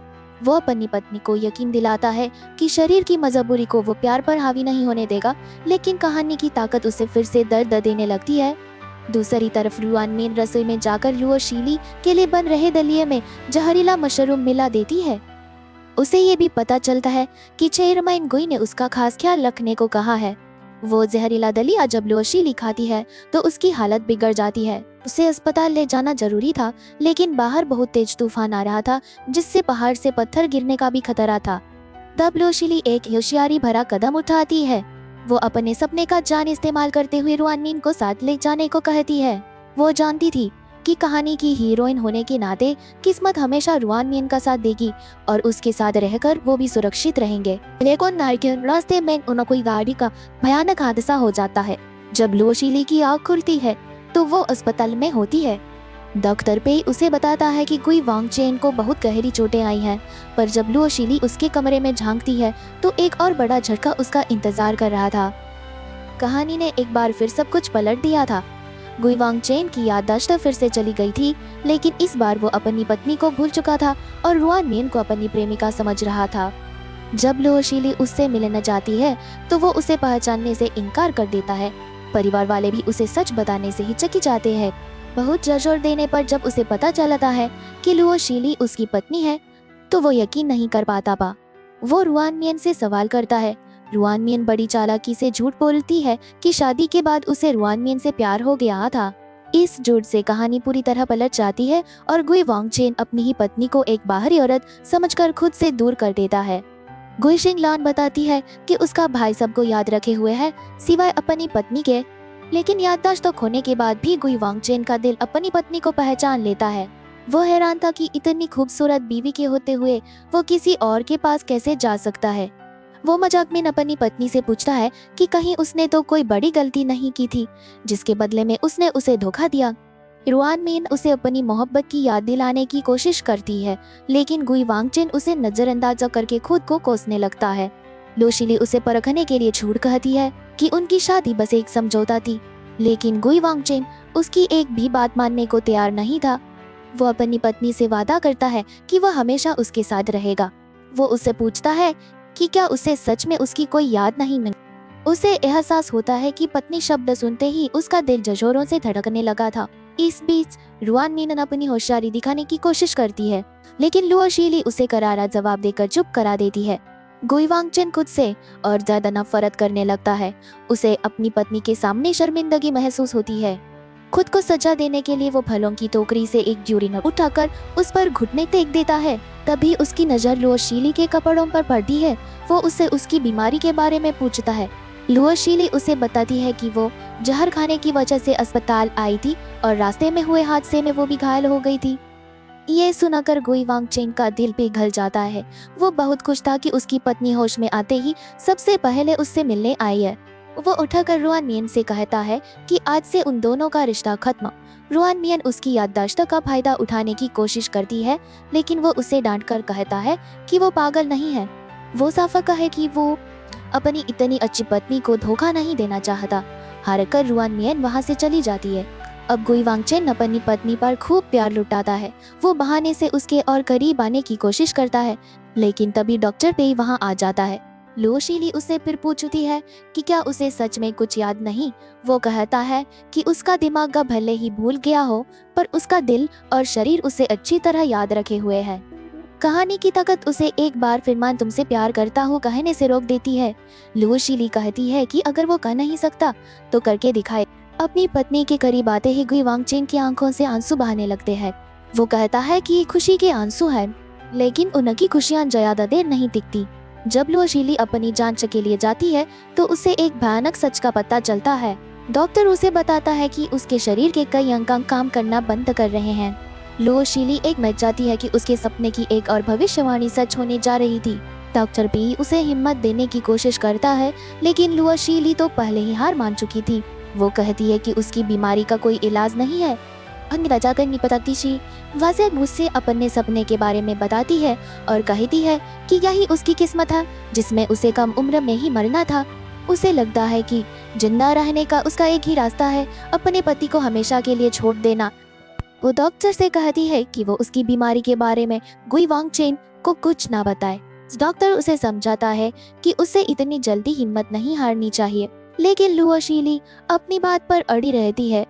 वो अपनी पत्नी को यकीन दिलाता है कि शरीर की मजबूरी को वो प्यार पर हावी नहीं होने देगा, लेकिन कहानी की ताकत उसे फिर से दर्द देने लगती है। दूसरी तरफ रुआन मियन रसोई में जाकर लुओ शीली के लिए बन रहे दलिये में जहरीला मशरूम मिला देती है। उसे ये भी पता चलता है कि चेयरमैन गुई ने उसका खास ख्याल रखने को कहा है। वो जहरीला दलिया जब लुओ शीली खाती है तो उसकी हालत बिगड़ जाती है। उसे अस्पताल ले जाना जरूरी था, लेकिन बाहर बहुत तेज तूफान आ रहा था, जिससे पहाड़ से पत्थर गिरने का भी खतरा था। तब लुओ शीली एक होशियारी भरा कदम उठाती है। वो अपने सपने का जान इस्तेमाल करते हुए रुआन मियन को साथ ले जाने को कहती है। वो जानती थी कि कहानी की हीरोइन होने के नाते किस्मत हमेशा रुआन मियन का साथ देगी और उसके साथ रहकर वो भी सुरक्षित रहेंगे। लेकिन रास्ते में उन्हें कोई गाड़ी का भयानक हादसा हो जाता है। जब लुओ शीली की आँख खुलती है तो वो अस्पताल में होती है। डॉक्टर पे उसे बताता है कि गुई वांगचेन को बहुत गहरी चोटें आई हैं, पर जब लुओ शीली उसके कमरे में झांकती है तो एक और बड़ा झटका उसका इंतजार कर रहा था। कहानी ने एक बार फिर सब कुछ पलट दिया था। गुई वांगचेन की याददाश्त फिर से चली गई थी, लेकिन इस बार वो अपनी पत्नी को भूल चुका था और रुआन मियन को अपनी प्रेमिका समझ रहा था। जब लुओ शीली उससे मिलने जाती है तो वो उसे पहचानने से इनकार कर देता है। परिवार वाले भी उसे सच बताने से हिचकी जाते हैं। बहुत झंझोर देने पर जब उसे पता चलता है कि लुओ शीली उसकी पत्नी है तो वो यकीन नहीं कर पाता। वो रुआन मियन से सवाल करता है। रुआन मियन बड़ी चालाकी से झूठ बोलती है कि शादी के बाद उसे रुआन मियन से प्यार हो गया था। इस झूठ से कहानी पूरी तरह पलट जाती है और गुई वांगचेन अपनी ही पत्नी को एक बाहरी औरत समझकर खुद से दूर कर देता है। गुई शिंगलान बताती है कि उसका भाई सबको याद रखे हुए है सिवाय अपनी पत्नी के, लेकिन याददाश्त तो खोने के बाद भी गुई वांगचेन का दिल अपनी पत्नी को पहचान लेता है। वो हैरान था कि इतनी खूबसूरत बीवी के होते हुए वो किसी और के पास कैसे जा सकता है। वो मजाक में अपनी पत्नी से पूछता है कि कहीं उसने तो कोई बड़ी गलती नहीं की थी जिसके बदले में उसने उसे धोखा दिया। रुआन मियन उसे अपनी मोहब्बत की याद दिलाने की कोशिश करती है, लेकिन गुई वांगचेन उसे नजरअंदाज करके खुद को कोसने लगता है। लुओ शीली उसे परखने के लिए झूठ कहती है कि उनकी शादी बस एक समझौता थी, लेकिन गुई वांगचेन उसकी एक भी बात मानने को तैयार नहीं था। वो अपनी पत्नी से वादा करता है कि वह हमेशा उसके साथ रहेगा। वो उससे पूछता है कि क्या उसे सच में उसकी कोई याद नहीं मिली। उसे एहसास होता है कि पत्नी शब्द सुनते ही उसका दिल झंझोरों से धड़कने लगा था। इस बीच रुआन मियन अपनी होशियारी दिखाने की कोशिश करती है, लेकिन लुओ शीली उसे करारा जवाब देकर चुप करा देती है। गुई वांगचेन खुद से और ज्यादा नफरत करने लगता है। उसे अपनी पत्नी के सामने शर्मिंदगी महसूस होती है। खुद को सजा देने के लिए वो फलों की टोकरी से एक यूरिनल उठाकर उस पर घुटने टेक देता है। तभी उसकी नजर लुओ शीली के कपड़ों पर पड़ती है। वो उससे उसकी बीमारी के बारे में पूछता है। लुओ शीली उसे बताती है कि वो जहर खाने की वजह से अस्पताल आई थी और रास्ते में हुए हादसे में वो भी घायल हो गई थी। ये सुनाकर गुई वांगचेन का दिल पिघल जाता है। वो बहुत खुश था कि उसकी पत्नी होश में आते ही सबसे पहले उससे मिलने आई है। वो उठाकर रुआन मियन से कहता है कि आज से उन दोनों का रिश्ता खत्म। रुआन मियन उसकी याददाश्त का फायदा उठाने की कोशिश करती है, लेकिन वो उसे डांटकर कहता है कि वो पागल नहीं है। वो साफ कहे कि वो अपनी इतनी अच्छी पत्नी को धोखा नहीं देना चाहता। हारकर रुआन मियन वहाँ से चली जाती है। अब गुई वांगचेन अपनी पत्नी पर खूब प्यार लुटाता है। वो बहाने से उसके और करीब आने की कोशिश करता है, लेकिन तभी डॉक्टर पे वहाँ आ जाता है। लुओ शीली उससे फिर पूछती है कि क्या उसे सच में कुछ याद नहीं। वो कहता है कि उसका दिमाग भले ही भूल गया हो, पर उसका दिल और शरीर उसे अच्छी तरह याद रखे हुए है। कहानी की ताकत उसे एक बार फिर मैं तुमसे प्यार करता हूँ कहने से रोक देती है। लुओ शीली कहती है कि अगर वो कह नहीं सकता तो करके दिखाए। अपनी पत्नी के करीब आते ही गुई वांगचेन की आंखों से आंसू बहने लगते हैं। वो कहता है कि खुशी के आंसू हैं, लेकिन उनकी खुशियां ज्यादा देर नहीं टिकती। जब लुओ शीली अपनी जांच के लिए जाती है तो उसे एक भयानक सच का पता चलता है। डॉक्टर उसे बताता है कि उसके शरीर के कई अंग काम करना बंद कर रहे हैं। लुओ शीली एक मच जाती है कि उसके सपने की एक और भविष्यवाणी सच होने जा रही थी। डॉक्टर पी उसे हिम्मत देने की कोशिश करता है, लेकिन लुआ शीली तो पहले ही हार मान चुकी थी। वो कहती है कि उसकी बीमारी का कोई इलाज नहीं है। अंग्रेजा करनी बताती शी वजह मुझसे अपने सपने के बारे में बताती है और कहती है कि यही उसकी किस्मत है जिसमें उसे कम उम्र में ही मरना था। उसे लगता है कि जिंदा रहने का उसका एक ही रास्ता है, अपने पति को हमेशा के लिए छोड़ देना। वो डॉक्टर से कहती है कि वो उसकी बीमारी के बारे में गुई वांगचेन को कुछ ना बताए। डॉक्टर उसे समझाता है कि उसे इतनी जल्दी हिम्मत नहीं हारनी चाहिए, लेकिन लुआ शीली अपनी बात पर अड़ी रहती है।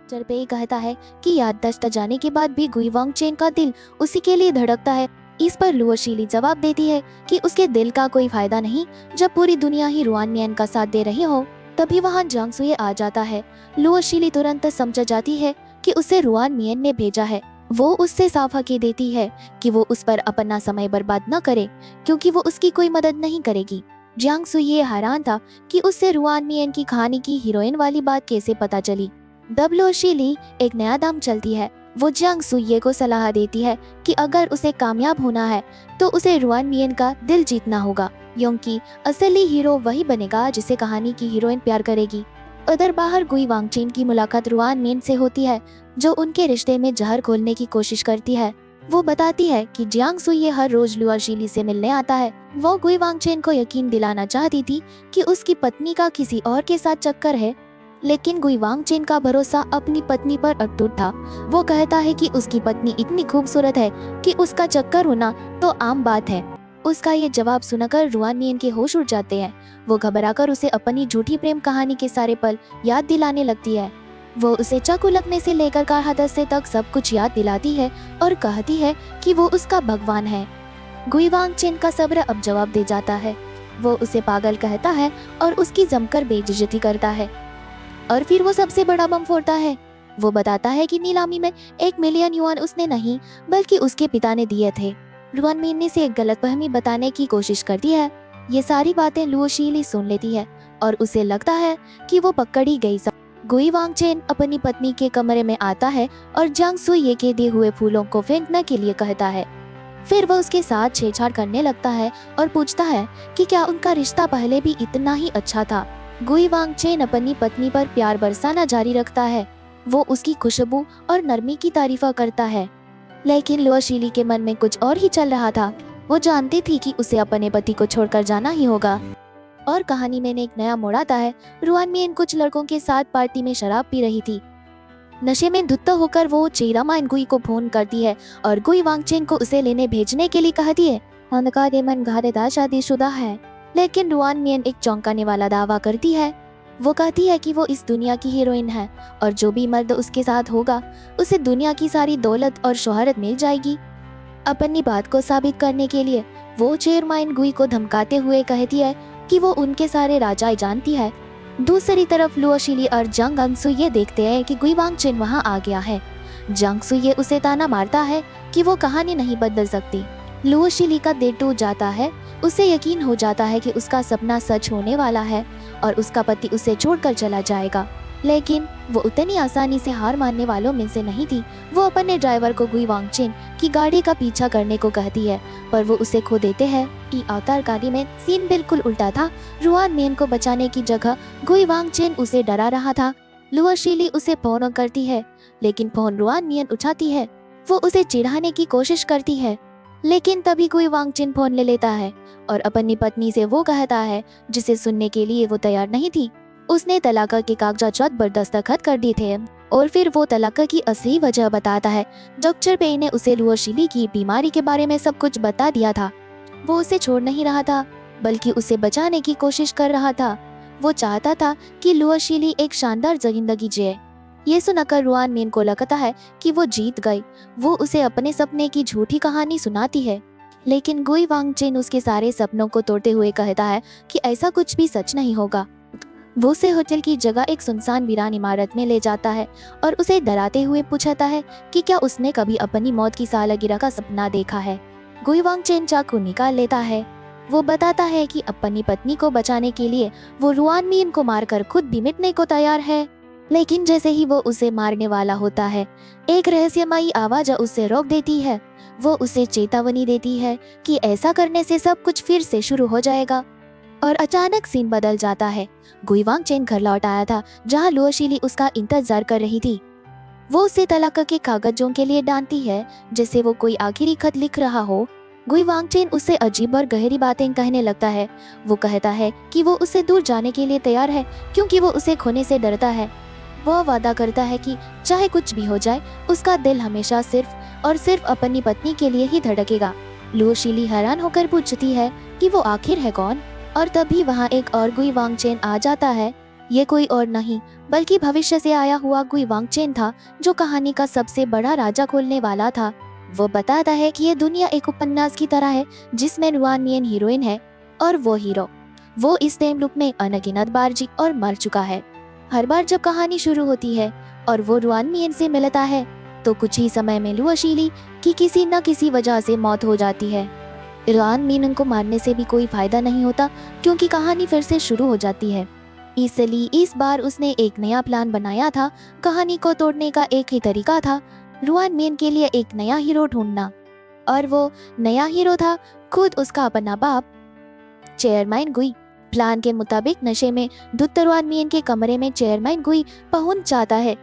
चरपेई कहता है कि याददाश्त जाने के बाद भी गुई वांगचेन का दिल उसी के लिए धड़कता है। इस पर लुआ शीली जवाब देती है कि उसके दिल का कोई फायदा नहीं जब पूरी दुनिया ही रुआन मियान का साथ दे रही हो। तभी वहाँ जांग सुये आ जाता है। लुआ शीली तुरंत समझ जाती है कि उसे रुआन मियान ने भेजा है। वो उससे साफ हकी देती है कि वो उस पर अपना समय बर्बाद न करे, क्योंकि वो उसकी कोई मदद नहीं करेगी। जांग सुये हैरान था कि उससे रुआन मियान की कहानी की हीरोइन वाली बात कैसे पता चली। तब लुआ शीली एक नया दाम चलती है। वो जांग सुये को सलाह देती है कि अगर उसे कामयाब होना है तो उसे रुआन मियान का दिल जीतना होगा, क्योंकि असली हीरो वही बनेगा जिसे कहानी की हीरोइन प्यार करेगी। उधर बाहर गुई वांगचेन की मुलाकात रुआन मियान से होती है, जो उनके रिश्ते में जहर घोलने की कोशिश करती है। वो बताती है कि जियांग सुये हर रोज लुआ शीली से मिलने आता है। वो गुई वांगचेन को यकीन दिलाना चाहती थी कि उसकी पत्नी का किसी और के साथ चक्कर है, लेकिन गुई वांगचेन का भरोसा अपनी पत्नी पर अटूट था। वो कहता है कि उसकी पत्नी इतनी खूबसूरत है कि उसका चक्कर होना तो आम बात है। उसका ये जवाब सुनकर रुआन मियान के होश उड़ जाते हैं। वो घबराकर उसे अपनी झूठी प्रेम कहानी के सारे पल याद दिलाने लगती है। वो उसे चाकू लगने से लेकर कार हादसे तक सब कुछ याद दिलाती है और कहती है कि वो उसका भगवान है। गुई वांगचेन का सब्र अब जवाब दे जाता है। वो उसे पागल कहता है और उसकी जमकर बेइज्जती करता है, और फिर वो सबसे बड़ा बम फोड़ता है। वो बताता है कि नीलामी में 1 मिलियन युआन उसने नहीं बल्कि उसके पिता ने दिए थे। रुआन मियान ने से एक गलतफहमी बताने की कोशिश करती है। ये सारी बातें लुआ शीली सुन लेती है और उसे लगता है कि वो पकड़ी गई। गुई वांगचेन अपनी पत्नी के कमरे में आता है और जांग सुये के दिए हुए फूलों को फेंकने के लिए कहता है। फिर वो उसके साथ छेड़छाड़ करने लगता है और पूछता है कि क्या उनका रिश्ता पहले भी इतना ही अच्छा था। गुई वांगचेन अपनी पत्नी पर प्यार बरसाना जारी रखता है। वो उसकी खुशबू और नरमी की तारीफा करता है, लेकिन लुआ शीली के मन में कुछ और ही चल रहा था। वो जानती थी कि उसे अपने पति को छोड़कर जाना ही होगा। और कहानी में एक नया मोड़ आता है। रुआन मियान कुछ लड़कों के साथ पार्टी में शराब पी रही थी। नशे में धुत होकर वो चेरामाइन गुई को फोन करती है और गुई वांगचेन को उसे लेने भेजने के लिए कहती है। उनका मन घारेदार शादीशुदा है, लेकिन रुआन मियान एक चौंकाने वाला दावा करती है। वो कहती है कि वो इस दुनिया की हीरोइन है और जो भी मर्द उसके साथ होगा उसे दुनिया की सारी दौलत और शोहरत मिल जाएगी। अपनी बात को साबित करने के लिए वो चेयरमाइन गुई को धमकाते हुए कहती है कि वो उनके सारे राजाएं जानती है। दूसरी तरफ लुआ शीली और जांग सुये देखते हैं कि गुई वांगचेन वहाँ आ गया है। जांग सुये उसे ताना मारता है कि वो कहानी नहीं बदल सकती। लुआ शीली का दिल टूट जाता है। उसे यकीन हो जाता है कि उसका सपना सच होने वाला है और उसका पति उसे छोड़कर चला जाएगा, लेकिन वो उतनी आसानी से हार मानने वालों में से नहीं थी। वो अपने ड्राइवर को गुई वांगचेन की गाड़ी का पीछा करने को कहती है, पर वो उसे खो देते हैं। अवतार गाड़ी में सीन बिल्कुल उल्टा था। रुआन मियान को बचाने की जगह गुई वांगचेन उसे डरा रहा था। लुआ शीली उसे फोन करती है, लेकिन फोन रुआन मियान उठाती है। वो उसे चिढ़ाने की कोशिश करती है, लेकिन तभी गुई वांगचेन फोन ले लेता है और अपनी पत्नी से वो कहता है जिसे सुनने के लिए वो तैयार नहीं थी। उसने तलाक के कागजात पर दस्तखत कर दिए थे और फिर वो तलाक की असली वजह बताता है। डॉक्टर पे ने उसे लुआ शीली की बीमारी के बारे में सब कुछ बता दिया था। वो उसे छोड़ नहीं रहा था, बल्कि उसे बचाने की कोशिश कर रहा था। वो चाहता था कि लुआ शीली एक शानदार जिंदगी जिए। ये सुनकर रुआन मियान को लगता है कि वो जीत गई। वो उसे अपने सपने की झूठी कहानी सुनाती है, लेकिन गुई वांगचेन उसके सारे सपनों को तोड़ते हुए कहता है कि ऐसा कुछ भी सच नहीं होगा। वो उसे होटल की जगह एक सुनसान वीरान इमारत में ले जाता है और उसे डराते हुए पूछता है कि क्या उसने कभी अपनी मौत की सालगिरह का सपना देखा है। गुई वांगचेन चाकू निकाल लेता है। वो बताता है कि अपनी पत्नी को बचाने के लिए वो रुआन मियान को मारकर खुद भी मिटने को तैयार है, लेकिन जैसे ही वो उसे मारने वाला होता है, एक रहस्यमयी आवाज उसे रोक देती है। वो उसे चेतावनी देती है कि ऐसा करने से सब कुछ फिर से शुरू हो जाएगा। और अचानक सीन बदल जाता है। गुई वांगचेन घर लौट आया था, जहाँ लुओशीली उसका इंतजार कर रही थी। वो उसे तलाक के कागजों के लिए डांटती है, जैसे वो कोई आखिरी खत लिख रहा हो। गुई वांगचेन उससे अजीब और गहरी बातें कहने लगता है। वो कहता है कि वो उससे दूर जाने के लिए तैयार है, क्योंकि वो उसे खोने से डरता है। वह वादा करता है कि चाहे कुछ भी हो जाए, उसका दिल हमेशा सिर्फ और सिर्फ अपनी पत्नी के लिए ही धड़केगा। लुओशीली हैरान होकर पूछती है कि वो आखिर है कौन, और तभी वहाँ एक और गुई वांगचेन आ जाता है। ये कोई और नहीं बल्कि भविष्य से आया हुआ गुई वांगचेन था, जो कहानी का सबसे बड़ा राजा खोलने वाला था। वो बताता है कि ये दुनिया एक उपन्यास की तरह है, जिसमें रुआन मियन हीरोइन है और वो हीरो। वो इस टाइम लूप में अनगिनत बार जी और मर चुका है। हर बार जब कहानी शुरू होती है और वो रुआन मियन से मिलता है, तो कुछ ही समय में लुओशीली की किसी न किसी वजह से मौत हो जाती है। रुआन मियन को मारने से भी कोई फायदा नहीं होता, क्योंकि कहानी फिर से शुरू हो जाती है। इसलिए इस बार उसने एक नया प्लान बनाया था। कहानी को तोड़ने का एक ही तरीका था, रुआन मियन के लिए एक नया हीरो ढूंढना। और वो नया हीरो था खुद उसका अपना बाप, चेयरमैन गुई। प्लान के मुताबिक नशे में धुत रुआन मियन के कमरे में चेयरमैन गुई पहुंच जाता है,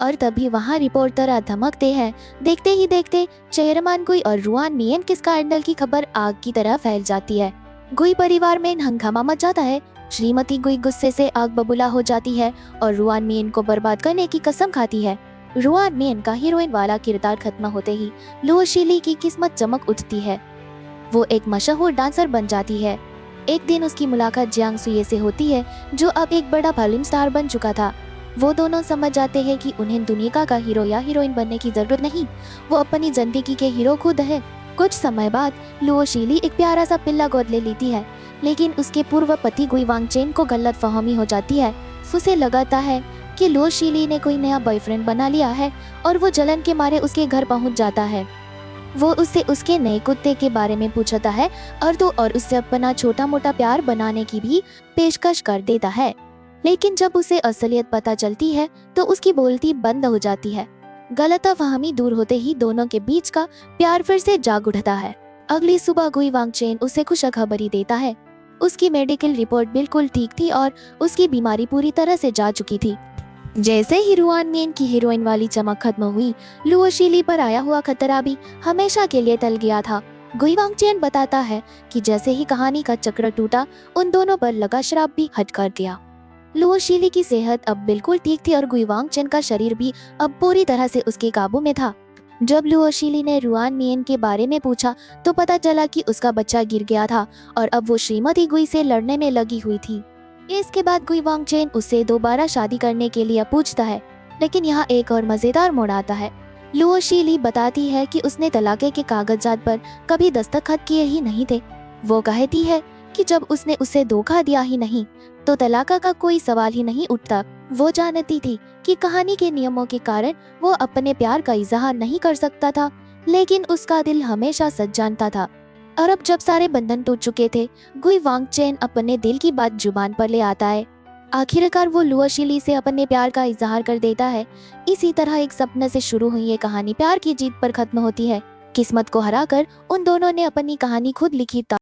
और तभी वहां रिपोर्टर धमकते हैं। देखते ही देखते चेयरमैन गुई और रुआन मियन के स्कैंडल की खबर आग की तरह फैल जाती है। गुई परिवार में हंगामा मच जाता है। श्रीमती गुई गुस्से से आग बबूला हो जाती है और रुआन मियन को बर्बाद करने की कसम खाती है। रुआन मियन का हीरोइन वाला किरदार खत्म होते ही लुओशीली की किस्मत चमक उठती है। वो एक मशहूर डांसर बन जाती है। एक दिन उसकी मुलाकात जियांग सुये से होती है, जो अब एक बड़ा फिल्म स्टार बन चुका था। वो दोनों समझ जाते हैं कि उन्हें दुनिया का हीरो या हीरोइन बनने की जरूरत नहीं, वो अपनी जिंदगी के हीरो खुद है। कुछ समय बाद लुओशीली एक प्यारा सा पिल्ला गोद ले लेती है, लेकिन उसके पूर्व पति गुई वांगचेन को गलत फहमी हो जाती है। उसे लगाता है कि लुओशीली ने कोई नया बॉयफ्रेंड बना लिया है, और वो जलन के मारे उसके घर पहुंच जाता है। वो उससे उसके नए कुत्ते के बारे में पूछता है और उससे अपना छोटा मोटा प्यार बनाने की भी पेशकश कर देता है। लेकिन जब उसे असलियत पता चलती है, तो उसकी बोलती बंद हो जाती है। गलतफहमी दूर होते ही दोनों के बीच का प्यार फिर से जाग उठता है। अगली सुबह गुई वांगचेन उसे खुशखबरी देता है। उसकी मेडिकल रिपोर्ट बिल्कुल ठीक थी और उसकी बीमारी पूरी तरह से जा चुकी थी। जैसे ही रुआन मियन की हीरोइन वाली चमक खत्म हुई, लुओशीली पर आया हुआ खतरा भी हमेशा के लिए टल गया था। गुई वांगचेन बताता है कि जैसे ही कहानी का चक्र टूटा, उन दोनों पर लगा श्राप भी हट कर गया। लुओशीली की सेहत अब बिल्कुल ठीक थी और गुई वांगचेन का शरीर भी अब पूरी तरह से उसके काबू में था। जब लुओशीली ने रुआन मियन के बारे में पूछा, तो पता चला कि उसका बच्चा गिर गया था और अब वो श्रीमती गुई से लड़ने में लगी हुई थी। इसके बाद गुई वांगचेन उससे दोबारा शादी करने के लिए पूछता है, लेकिन यहाँ एक और मजेदार मोड़ आता है। लुओशीली बताती है कि उसने तलाक के कागजात पर कभी दस्तखत किए ही नहीं थे। वो कहती है कि जब उसने उसे धोखा दिया ही नहीं, तो तलाक का कोई सवाल ही नहीं उठता। वो जानती थी कि कहानी के नियमों के कारण वो अपने प्यार का इजहार नहीं कर सकता था, लेकिन उसका दिल हमेशा सच जानता था। और अब जब सारे बंधन टूट चुके थे, गुई वांगचेन अपने दिल की बात जुबान पर ले आता है। आखिरकार वो लुओशीली से अपने प्यार का इजहार कर देता है। इसी तरह एक सपने से शुरू हुई ये कहानी प्यार की जीत पर खत्म होती है। किस्मत को हराकर उन दोनों ने अपनी कहानी खुद लिखी।